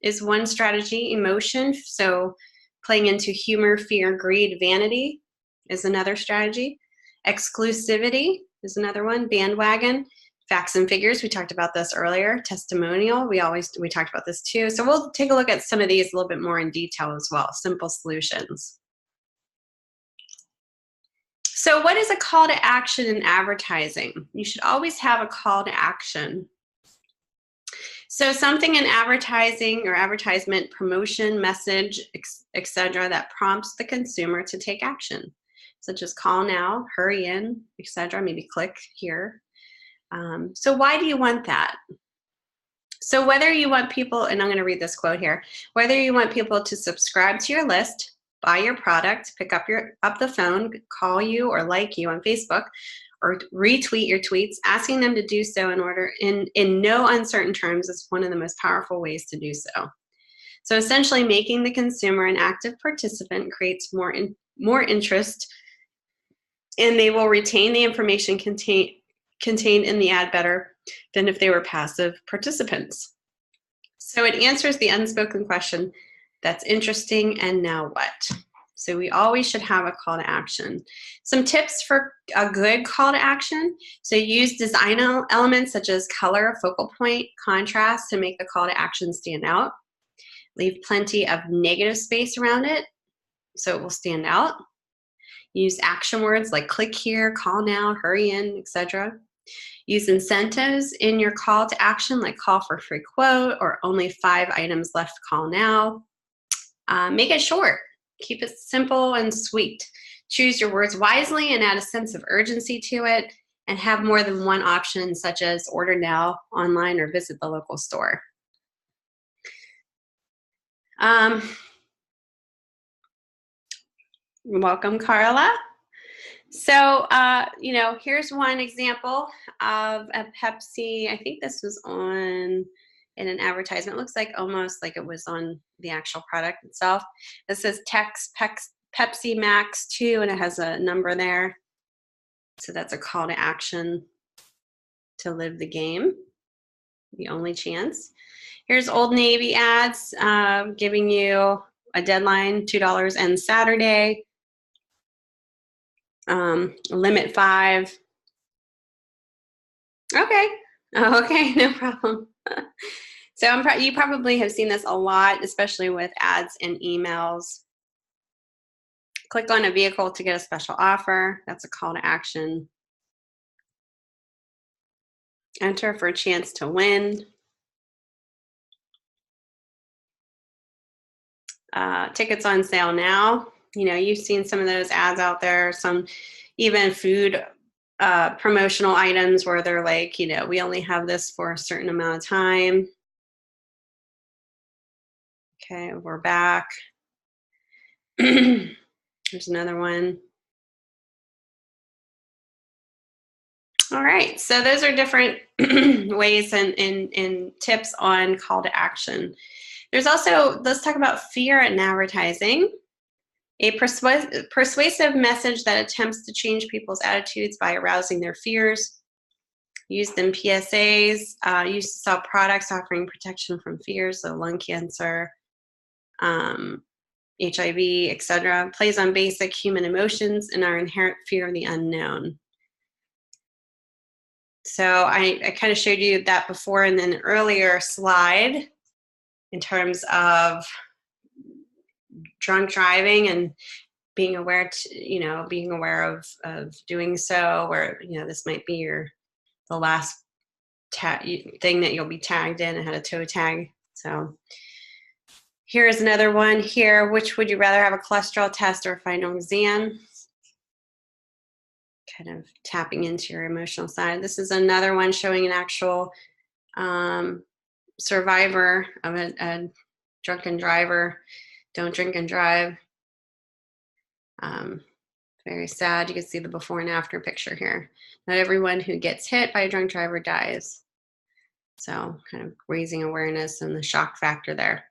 Speaker 1: is one strategy. Emotion, so playing into humor, fear, greed, vanity is another strategy. Exclusivity is another one. Bandwagon. Facts and figures, we talked about this earlier. Testimonial, we talked about this too. So we'll take a look at some of these a little bit more in detail as well. Simple solutions. So what is a call to action in advertising? You should always have a call to action. So something in advertising or advertisement, promotion, message, etc., that prompts the consumer to take action, such as call now, hurry in, etc., maybe click here. So why do you want that? So whether you want people, and I'm going to read this quote here, whether you want people to subscribe to your list, buy your product, pick up the phone, call you or like you on Facebook, or retweet your tweets, asking them to do so in no uncertain terms is one of the most powerful ways to do so. So essentially making the consumer an active participant creates more interest, and they will retain the information contained in the ad better than if they were passive participants. So it answers the unspoken question, that's interesting, and now what? So we always should have a call to action. Some tips for a good call to action. So use design elements such as color, focal point, contrast to make the call to action stand out. Leave plenty of negative space around it so it will stand out. Use action words like click here, call now, hurry in, etc. Use incentives in your call to action, like call for a free quote or only 5 items left, call now. Make it short. Keep it simple and sweet. Choose your words wisely and add a sense of urgency to it. and have more than one option, such as order now, online, or visit the local store. Welcome, Carla. So, you know, here's one example of a Pepsi. I think this was in an advertisement. It looks like almost like it was on the actual product itself. It says Pepsi Max 2, and it has a number there. So that's a call to action to live the game, the only chance. Here's Old Navy ads giving you a deadline, $2 and Saturday. Limit 5. Okay. Oh, okay, no problem. So you probably have seen this a lot, especially with ads and emails. Click on a vehicle to get a special offer. That's a call to action. Enter for a chance to win. Tickets on sale now. You know, you've seen some of those ads out there, some even food promotional items where they're like, you know, we only have this for a certain amount of time. Okay, we're back. There's another one. All right, so those are different ways and tips on call to action. There's also, let's talk about fear in advertising. A persuasive message that attempts to change people's attitudes by arousing their fears. Used in PSAs, used to sell products offering protection from fears, so lung cancer, HIV, etc. Plays on basic human emotions and our inherent fear of the unknown. So I kind of showed you that before in an earlier slide in terms of drunk driving and being aware of doing so, where, you know, this might be the last thing that you'll be tagged in and had a toe tag. So here's another one here. Which would you rather have, a cholesterol test or a final exam? Kind of tapping into your emotional side. This is another one showing an actual survivor of a drunken driver. Don't drink and drive. Very sad. You can see the before and after picture here. Not everyone who gets hit by a drunk driver dies. So kind of raising awareness and the shock factor there.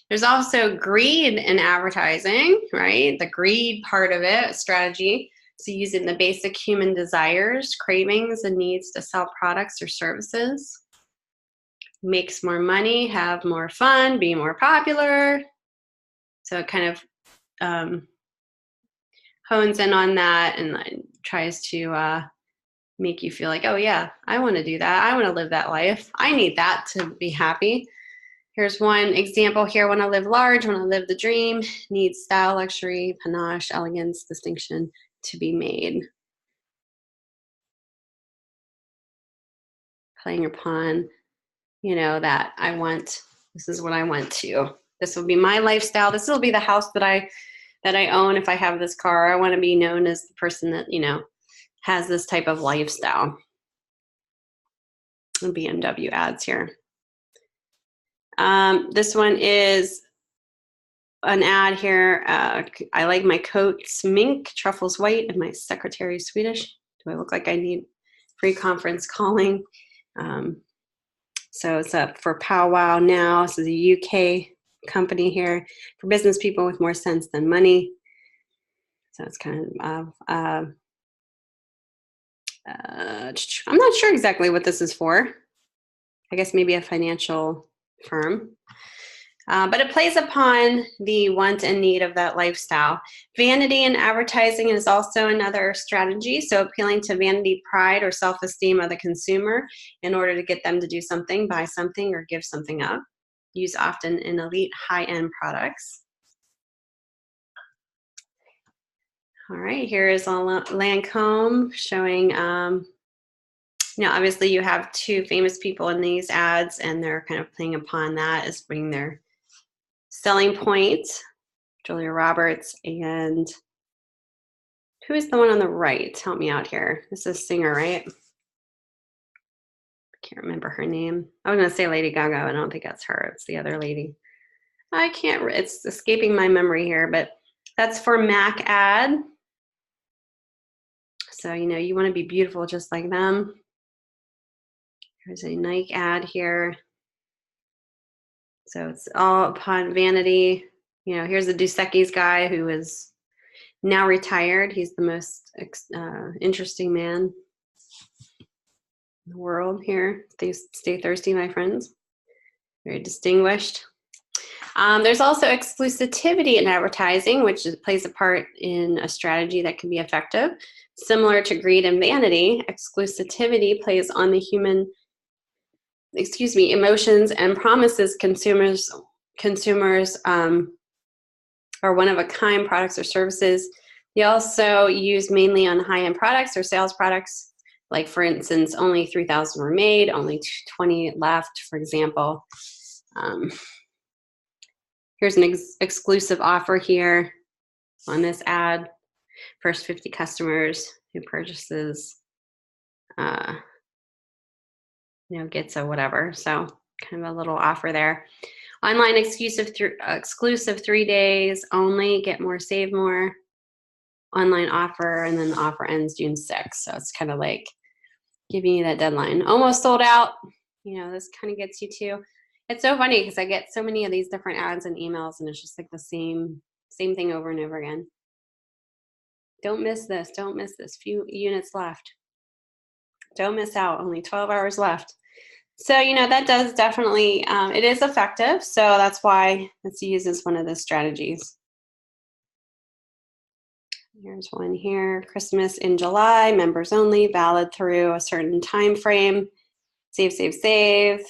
Speaker 1: There's also greed in advertising, right? The greed part of it, strategy. So using the basic human desires, cravings, and needs to sell products or services. Makes more money, have more fun, be more popular. So it kind of hones in on that and tries to make you feel like, oh yeah, I want to do that. I want to live that life. I need that to be happy. Here's one example here. Want to live large, want to live the dream, needs style, luxury, panache, elegance, distinction to be made. Playing upon, you know, that this is what I want to. This will be my lifestyle. This will be the house that I own if I have this car. I want to be known as the person that, you know, has this type of lifestyle. BMW ads here. This one is an ad here. I like my coats mink, truffles white, and my secretary Swedish. Do I look like I need free conference calling? So it's up for powwow now. This is a UK company here for business people with more sense than money. So it's kind of, I'm not sure exactly what this is for. I guess maybe a financial firm. But it plays upon the want and need of that lifestyle. Vanity in advertising is also another strategy. So appealing to vanity, pride, or self-esteem of the consumer in order to get them to do something, buy something, or give something up. Used often in elite high-end products. All right, here is Lancome showing, you know, obviously you have two famous people in these ads, and they're kind of playing upon that as being their selling point. Julia Roberts, and who is the one on the right? Help me out here. This is a singer, right? can't remember her name. I was going to say Lady Gaga. I don't think that's her. It's the other lady. I can't, it's escaping my memory here, but that's for Mac ad. So, you know, you want to be beautiful just like them. There's a Nike ad here. So it's all upon vanity. You know, here's the Dos Equis guy who is now retired. He's the most interesting man in the world here. Stay thirsty, my friends. Very distinguished. There's also exclusivity in advertising, which plays a part in a strategy that can be effective. Similar to greed and vanity, exclusivity plays on the human, emotions and promises consumers are one-of-a-kind products or services. They also use mainly on high-end products or sales products. Like, for instance, only 3,000 were made, only 20 left, for example. Here's an exclusive offer here on this ad. First 50 customers who purchases, gets a whatever. So kind of a little offer there. Online exclusive 3 days only. Get more, save more. Online offer, and then the offer ends June 6th. So it's kind of like giving you that deadline. Almost sold out. You know, this kind of gets you to. It's so funny because I get so many of these different ads and emails, and it's just like the same thing over and over again. Don't miss this. Don't miss this. Few units left. Don't miss out. Only 12 hours left. So, you know, that does definitely, it is effective. So that's why it's used as one of the strategies. Here's one here. Christmas in July, members only, valid through a certain time frame. Save, save, save.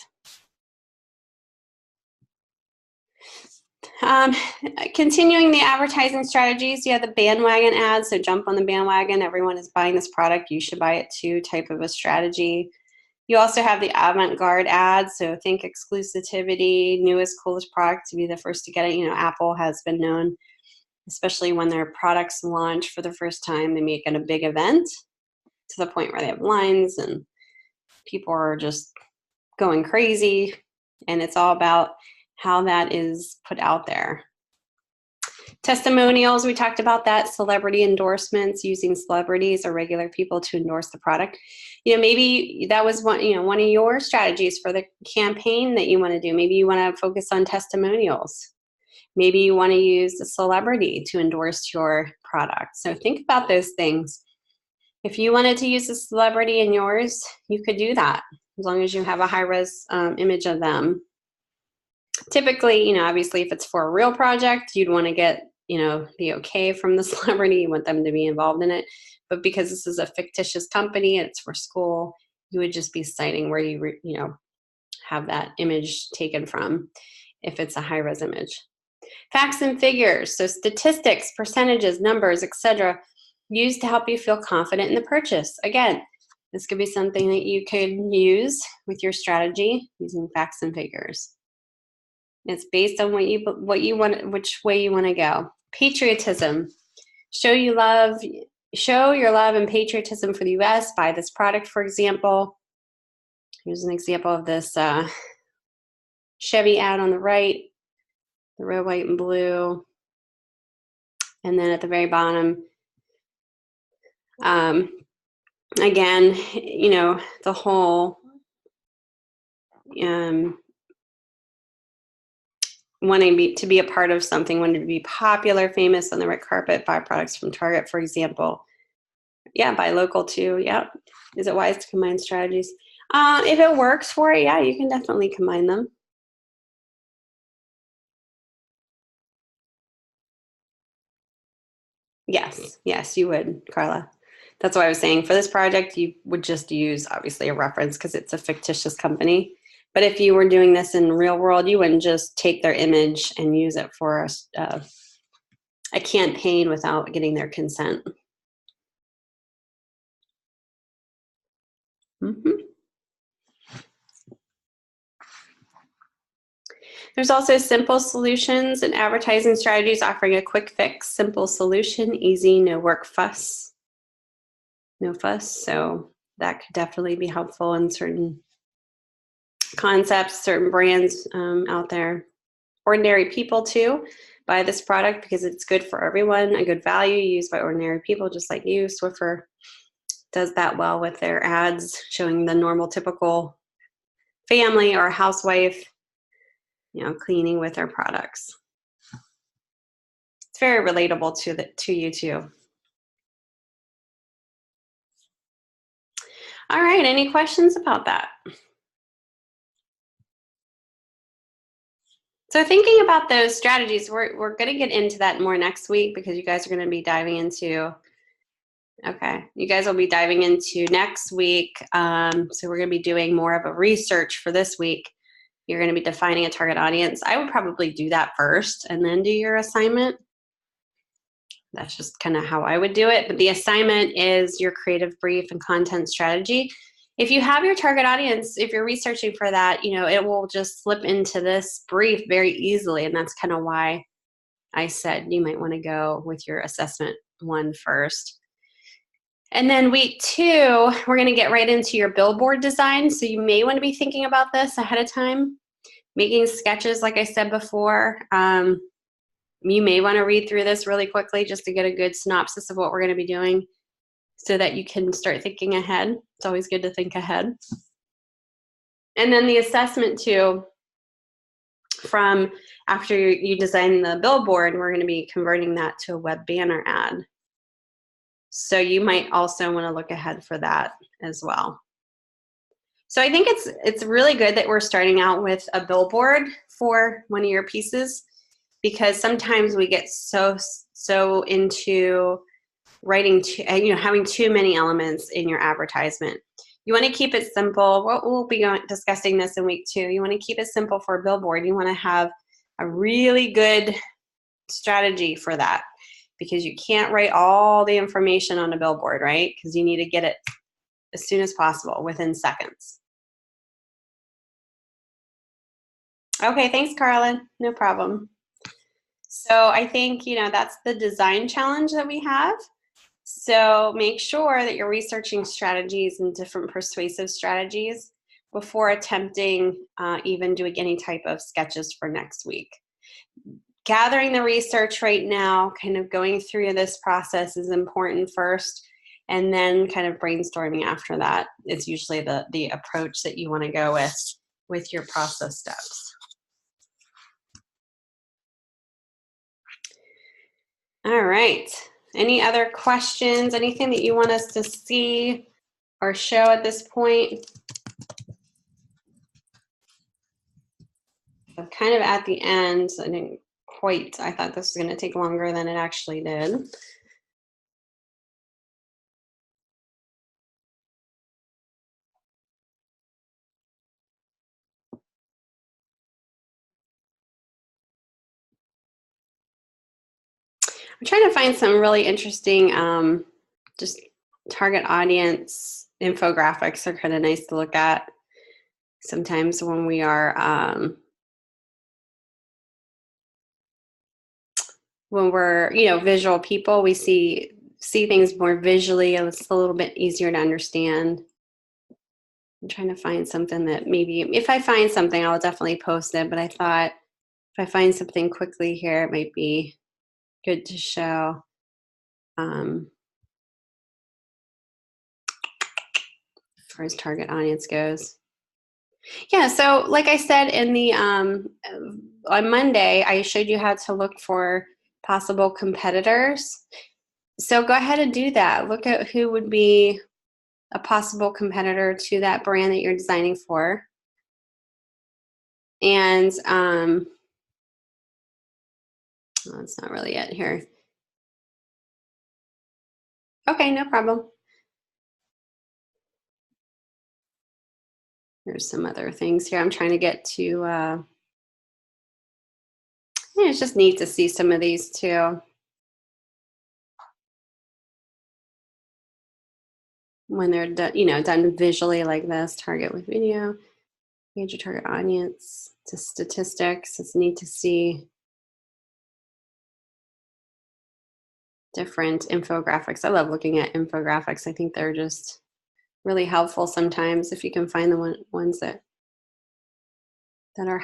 Speaker 1: Continuing the advertising strategies, you have the bandwagon ads. So jump on the bandwagon. Everyone is buying this product. You should buy it too, type of a strategy. You also have the avant-garde ads. So think exclusivity, newest, coolest product to be the first to get it. You know, Apple has been known, especially when their products launch for the first time, they make it a big event to the point where they have lines and people are just going crazy. And it's all about how that is put out there. Testimonials, we talked about that. Celebrity endorsements, using celebrities or regular people to endorse the product. You know, maybe that was one of your strategies for the campaign that you want to do. Maybe you want to focus on testimonials. Maybe you want to use a celebrity to endorse your product. So think about those things. If you wanted to use a celebrity in yours, you could do that as long as you have a high-res image of them. Typically, you know, obviously if it's for a real project, you'd want to get, you know, the okay from the celebrity. You want them to be involved in it. But because this is a fictitious company and it's for school, you would just be citing where you, have that image taken from if it's a high-res image. Facts and figures, so statistics, percentages, numbers, etc., used to help you feel confident in the purchase. Again, this could be something that you could use with your strategy using facts and figures. It's based on what you want, which way you want to go. Patriotism. Show your love and patriotism for the U.S. Buy this product, for example. Here's an example of this Chevy ad on the right, the red, white, and blue. And then at the very bottom, again, you know, the whole wanting to be a part of something, wanting to be popular, famous, on the red carpet, buy products from Target, for example. Yeah, buy local too. Yeah. Is it wise to combine strategies? If it works for it, yeah, you can definitely combine them. Yes, you would, Carla. That's why I was saying for this project, you would just use obviously a reference because it's a fictitious company. But if you were doing this in the real world, you wouldn't just take their image and use it for a campaign without getting their consent. There's also simple solutions and advertising strategies offering a quick fix, simple solution, easy, no work, fuss, no fuss. So that could definitely be helpful in certain concepts, certain brands out there. Ordinary people too buy this product because it's good for everyone, a good value used by ordinary people just like you. Swiffer does that well with their ads showing the normal, typical family or housewife, cleaning with their products. It's very relatable to you too. All right, any questions about that? So thinking about those strategies, we're going to get into that more next week because you guys are going to be diving into, you guys will be diving into next week. So we're going to be doing more of a research for this week. You're going to be defining a target audience. I would probably do that first and then do your assignment. That's just kind of how I would do it. But the assignment is your creative brief and content strategy. If you have your target audience, if you're researching for that, it will just slip into this brief very easily. And that's kind of why I said you might want to go with your assessment one first. And then week 2, we're going to get right into your billboard design. So you may want to be thinking about this ahead of time, making sketches, like I said before. You may want to read through this really quickly just to get a good synopsis of what we're going to be doing so that you can start thinking ahead. It's always good to think ahead. And then the assessment too, from after you design the billboard, we're going to be converting that to a web banner ad. So you might also want to look ahead for that as well. So I think it's really good that we're starting out with a billboard for one of your pieces, because sometimes we get so into writing, having too many elements in your advertisement. You want to keep it simple. We'll be discussing this in week 2. You want to keep it simple for a billboard. You want to have a really good strategy for that, because you can't write all the information on a billboard, right? Because you need to get it as soon as possible, within seconds. Okay, thanks, Carlin. No problem. So I think, that's the design challenge that we have. So make sure that you're researching strategies and different persuasive strategies before attempting even doing any type of sketches for next week. Gathering the research right now, kind of going through this process is important first, and then kind of brainstorming after that is usually the approach that you want to go with your process steps. All right. Any other questions? Anything that you want us to see or show at this point? I'm kind of at the end. So I thought this was going to take longer than it actually did. I'm trying to find some really interesting just target audience infographics are kind of nice to look at sometimes when we are when we're visual people. We see things more visually, and it's a little bit easier to understand. I'm trying to find something that maybe, if I find something, I'll definitely post it, but I thought if I find something quickly here, it might be good to show. As far as target audience goes. Yeah, so like I said in the on Monday, I showed you how to look for possible competitors. So go ahead and do that. Look at who would be a possible competitor to that brand that you're designing for. And oh, it's not really it here. Okay, no problem. There's some other things here I'm trying to get to. It's just neat to see some of these too. When they're done, done visually like this, target with video, gauge your target audience, to statistics. It's neat to see different infographics. I love looking at infographics. I think they're just really helpful sometimes if you can find the ones that that are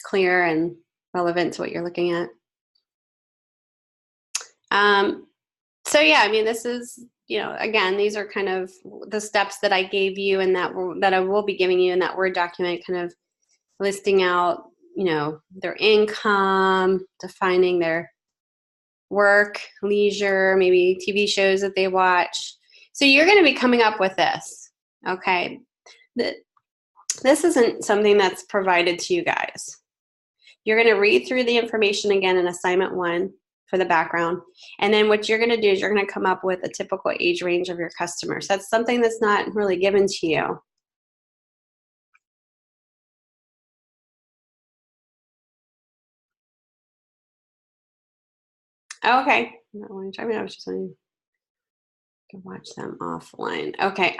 Speaker 1: clear and relevant to what you're looking at. So yeah, I mean, this is, again, these are kind of the steps that I gave you and that I will be giving you in that Word document, kind of listing out, their income, defining their work, leisure, maybe TV shows that they watch. So you're going to be coming up with this, okay? This isn't something that's provided to you guys. You're going to read through the information again in assignment 1 for the background. And then what you're going to do is you're going to come up with a typical age range of your customers. That's something that's not really given to you. Okay. I was just wanting to watch them offline. Okay.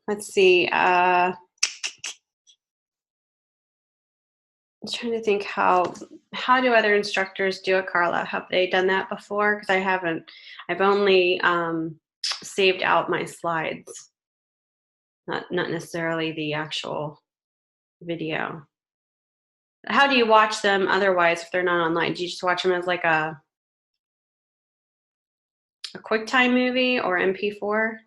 Speaker 1: Let's see. I'm trying to think how do other instructors do it, Carla? Have they done that before? Because I haven't. I've only saved out my slides, not necessarily the actual video. How do you watch them otherwise if they're not online? Do you just watch them as like a QuickTime movie or MP4?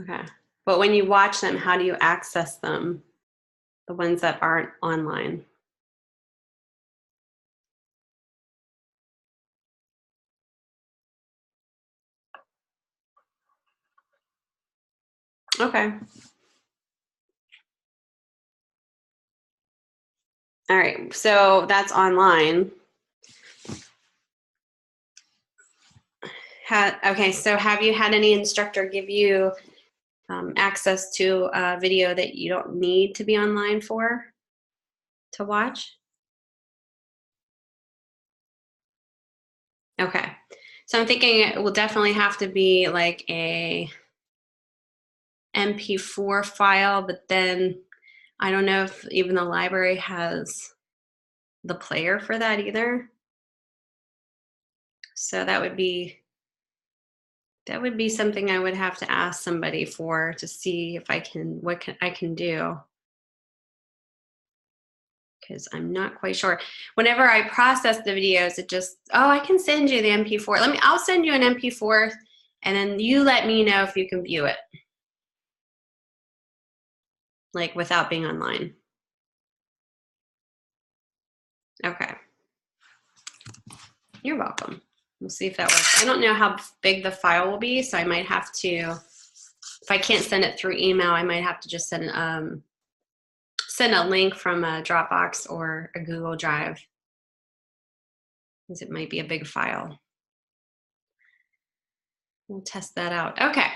Speaker 1: Okay. But when you watch them, how do you access them? The ones that aren't online? Okay. All right. So that's online. Okay. So have you had any instructor give you access to a video that you don't need to be online for to watch? Okay. So I'm thinking it will definitely have to be like a MP4 file, but then I don't know if even the library has the player for that either. So that would be something I would have to ask somebody for to see if I can do, because I'm not quite sure. Whenever I process the videos, it just, I can send you the MP4. I'll send you an MP4 and then you let me know if you can view it, like without being online. Okay. You're welcome. We'll see if that works. I don't know how big the file will be, so I might have to, if I can't send it through email, I might have to just send a link from a Dropbox or a Google Drive, because it might be a big file. We'll test that out. Okay.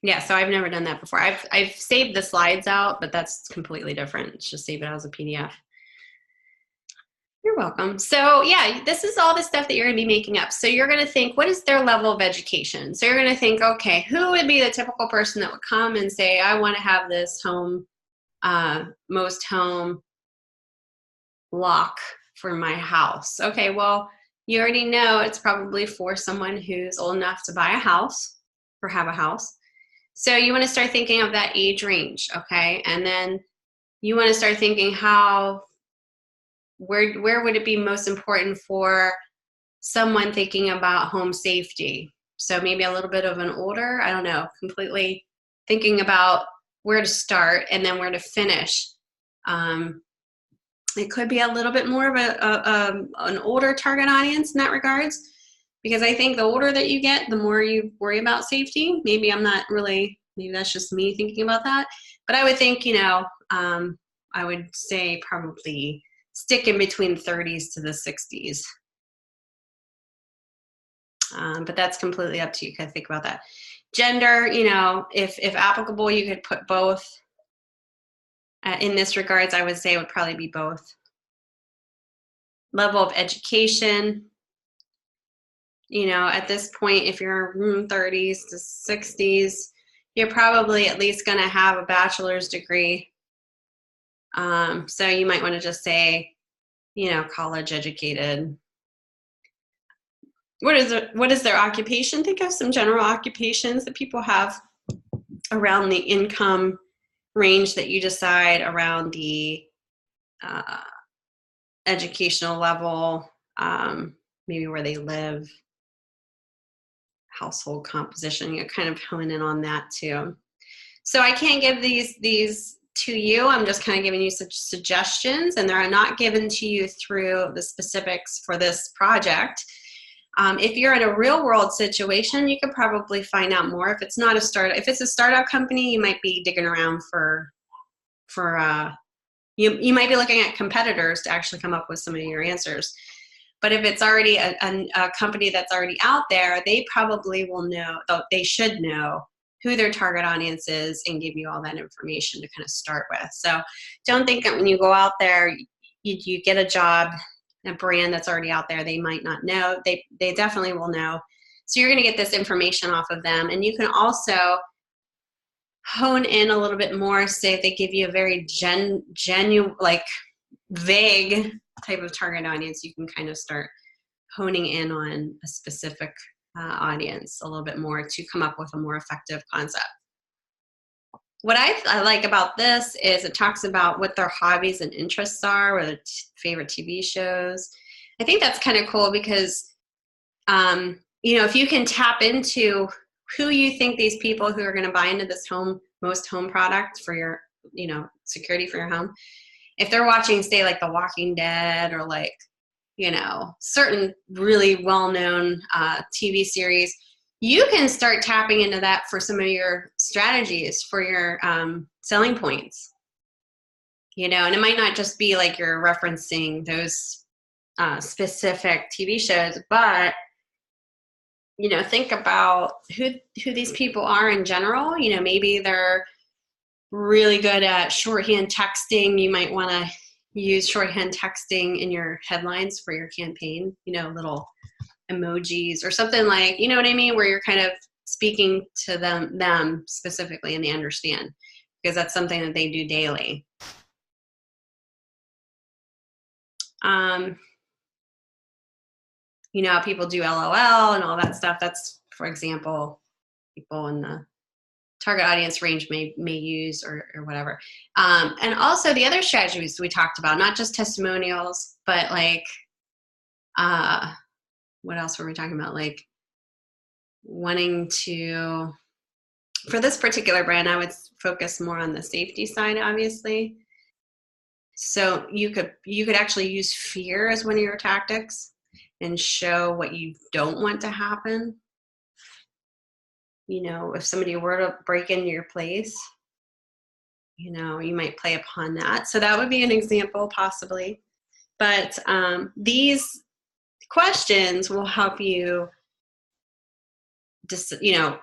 Speaker 1: Yeah, so I've never done that before. I've saved the slides out, but that's completely different. It's just save it as a PDF. You're welcome. So yeah, this is all the stuff that you're going to be making up. So you're going to think, what is their level of education? So you're going to think, okay, who would be the typical person that would come and say, I want to have this home, most home lock for my house. Okay, well, you already know it's probably for someone who's old enough to buy a house or have a house. So you want to start thinking of that age range, okay? And then you want to start thinking where would it be most important for someone thinking about home safety? So maybe a little bit of an older, I don't know, completely thinking about where to start and then where to finish. It could be a little bit more of an older target audience in that regards, because I think the older that you get, the more you worry about safety. Maybe that's just me thinking about that. But I would think, I would say probably stick in between 30s to the 60s. But that's completely up to you. You can think about that. Gender, if applicable, you could put both. In this regards, I would say it would probably be both. Level of education, at this point, if you're 30s to 60s, you're probably at least going to have a bachelor's degree. So you might want to just say, college educated. what is their occupation? Think of some general occupations that people have around the income range that you decide, around the educational level, maybe where they live, household composition. You kind of hone in on that too. So I can't give these to you. I'm just kind of giving you such suggestions, and they're not given to you through the specifics for this project. If you're in a real world situation, you could probably find out more. If it's not a startup, if it's a startup company, you might be digging around you might be looking at competitors to actually come up with some of your answers. But if it's already a company that's already out there, they probably will know, they should know who their target audience is and give you all that information to kind of start with. So don't think that when you go out there, you get a job, a brand that's already out there, they might not know. They definitely will know. So you're going to get this information off of them. And you can also hone in a little bit more. Say if they give you a very genuine, like vague type of target audience, you can kind of start honing in on a specific audience a little bit more to come up with a more effective concept. What I like about this is it talks about what their hobbies and interests are, or their favorite TV shows. I think that's kind of cool because, if you can tap into who you think these people who are going to buy into this most home product for your, security for your home, if they're watching, say, like The Walking Dead, or like, certain really well-known TV series, you can start tapping into that for some of your strategies for your selling points. And it might not just be like you're referencing those specific TV shows, but think about who these people are in general. Maybe they're really good at shorthand texting. You might want to use shorthand texting in your headlines for your campaign, little emojis or something, like, you know what I mean, where you're kind of speaking to them specifically and they understand, because that's something that they do daily. How people do LOL and all that stuff. That's, for example, people in the target audience range may use or whatever. And also the other strategies we talked about, not just testimonials, but like, what else were we talking about? Like wanting to, for this particular brand, I would focus more on the safety side, obviously. So you could actually use fear as one of your tactics and show what you don't want to happen. If somebody were to break into your place, you might play upon that. So that would be an example, possibly. But these questions will help you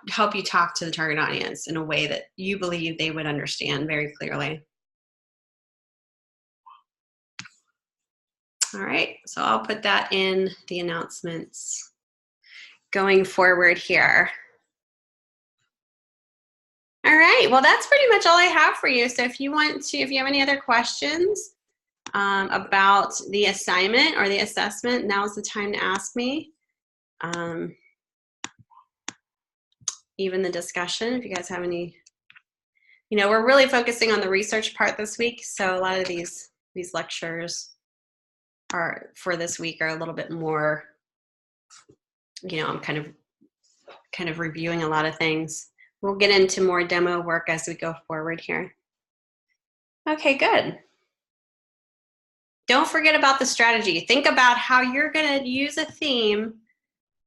Speaker 1: help you talk to the target audience in a way that you believe they would understand very clearly. All right, so I'll put that in the announcements going forward here. All right, well, that's pretty much all I have for you. So if you have any other questions about the assignment or the assessment, now's the time to ask me. Even the discussion, if you guys have any, we're really focusing on the research part this week. So a lot of these lectures for this week are a little bit more, I'm kind of reviewing a lot of things. We'll get into more demo work as we go forward here. Okay, good. Don't forget about the strategy. Think about how you're going to use a theme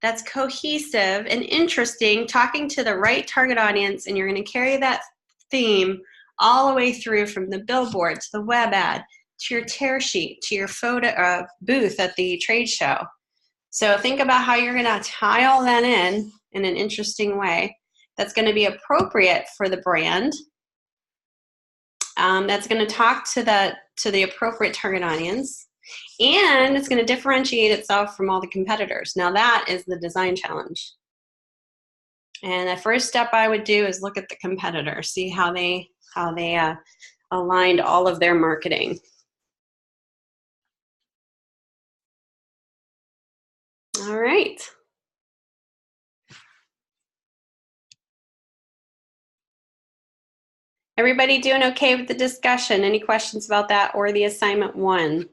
Speaker 1: that's cohesive and interesting, talking to the right target audience, and you're going to carry that theme all the way through, from the billboard to the web ad to your tear sheet to your photo booth at the trade show. So think about how you're going to tie all that in an interesting way that's going to be appropriate for the brand, that's going to talk to the appropriate target audience, and it's going to differentiate itself from all the competitors. Now that is the design challenge. And the first step I would do is look at the competitor, see how they aligned all of their marketing. All right. Everybody doing okay with the discussion? Any questions about that or the assignment 1?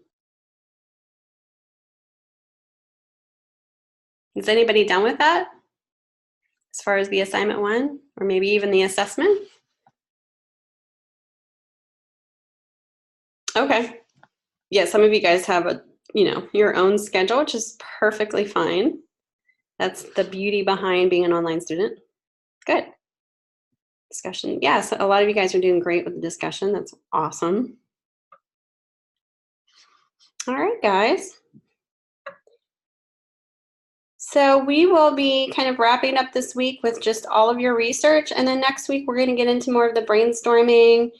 Speaker 1: Is anybody done with that? As far as the assignment 1, or maybe even the assessment? Okay. Yeah, some of you guys have a, your own schedule, which is perfectly fine. That's the beauty behind being an online student. Good. Discussion. Yeah, so a lot of you guys are doing great with the discussion. That's awesome. All right, guys. So we will be kind of wrapping up this week with just all of your research. And then next week, we're going to get into more of the brainstorming,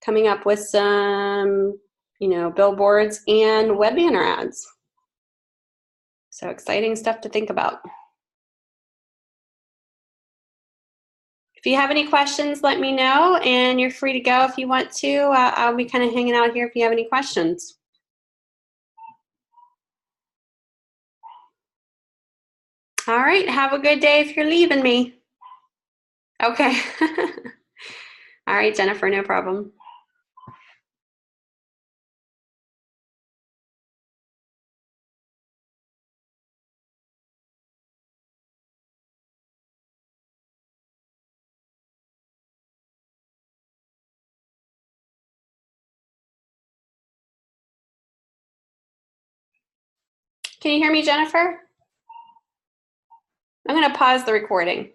Speaker 1: coming up with some, billboards and web banner ads. So exciting stuff to think about. If you have any questions, let me know, and you're free to go if you want to. I'll be kind of hanging out here if you have any questions. All right, have a good day if you're leaving me. Okay. All right, Jennifer, no problem. Can you hear me, Jennifer? I'm going to pause the recording.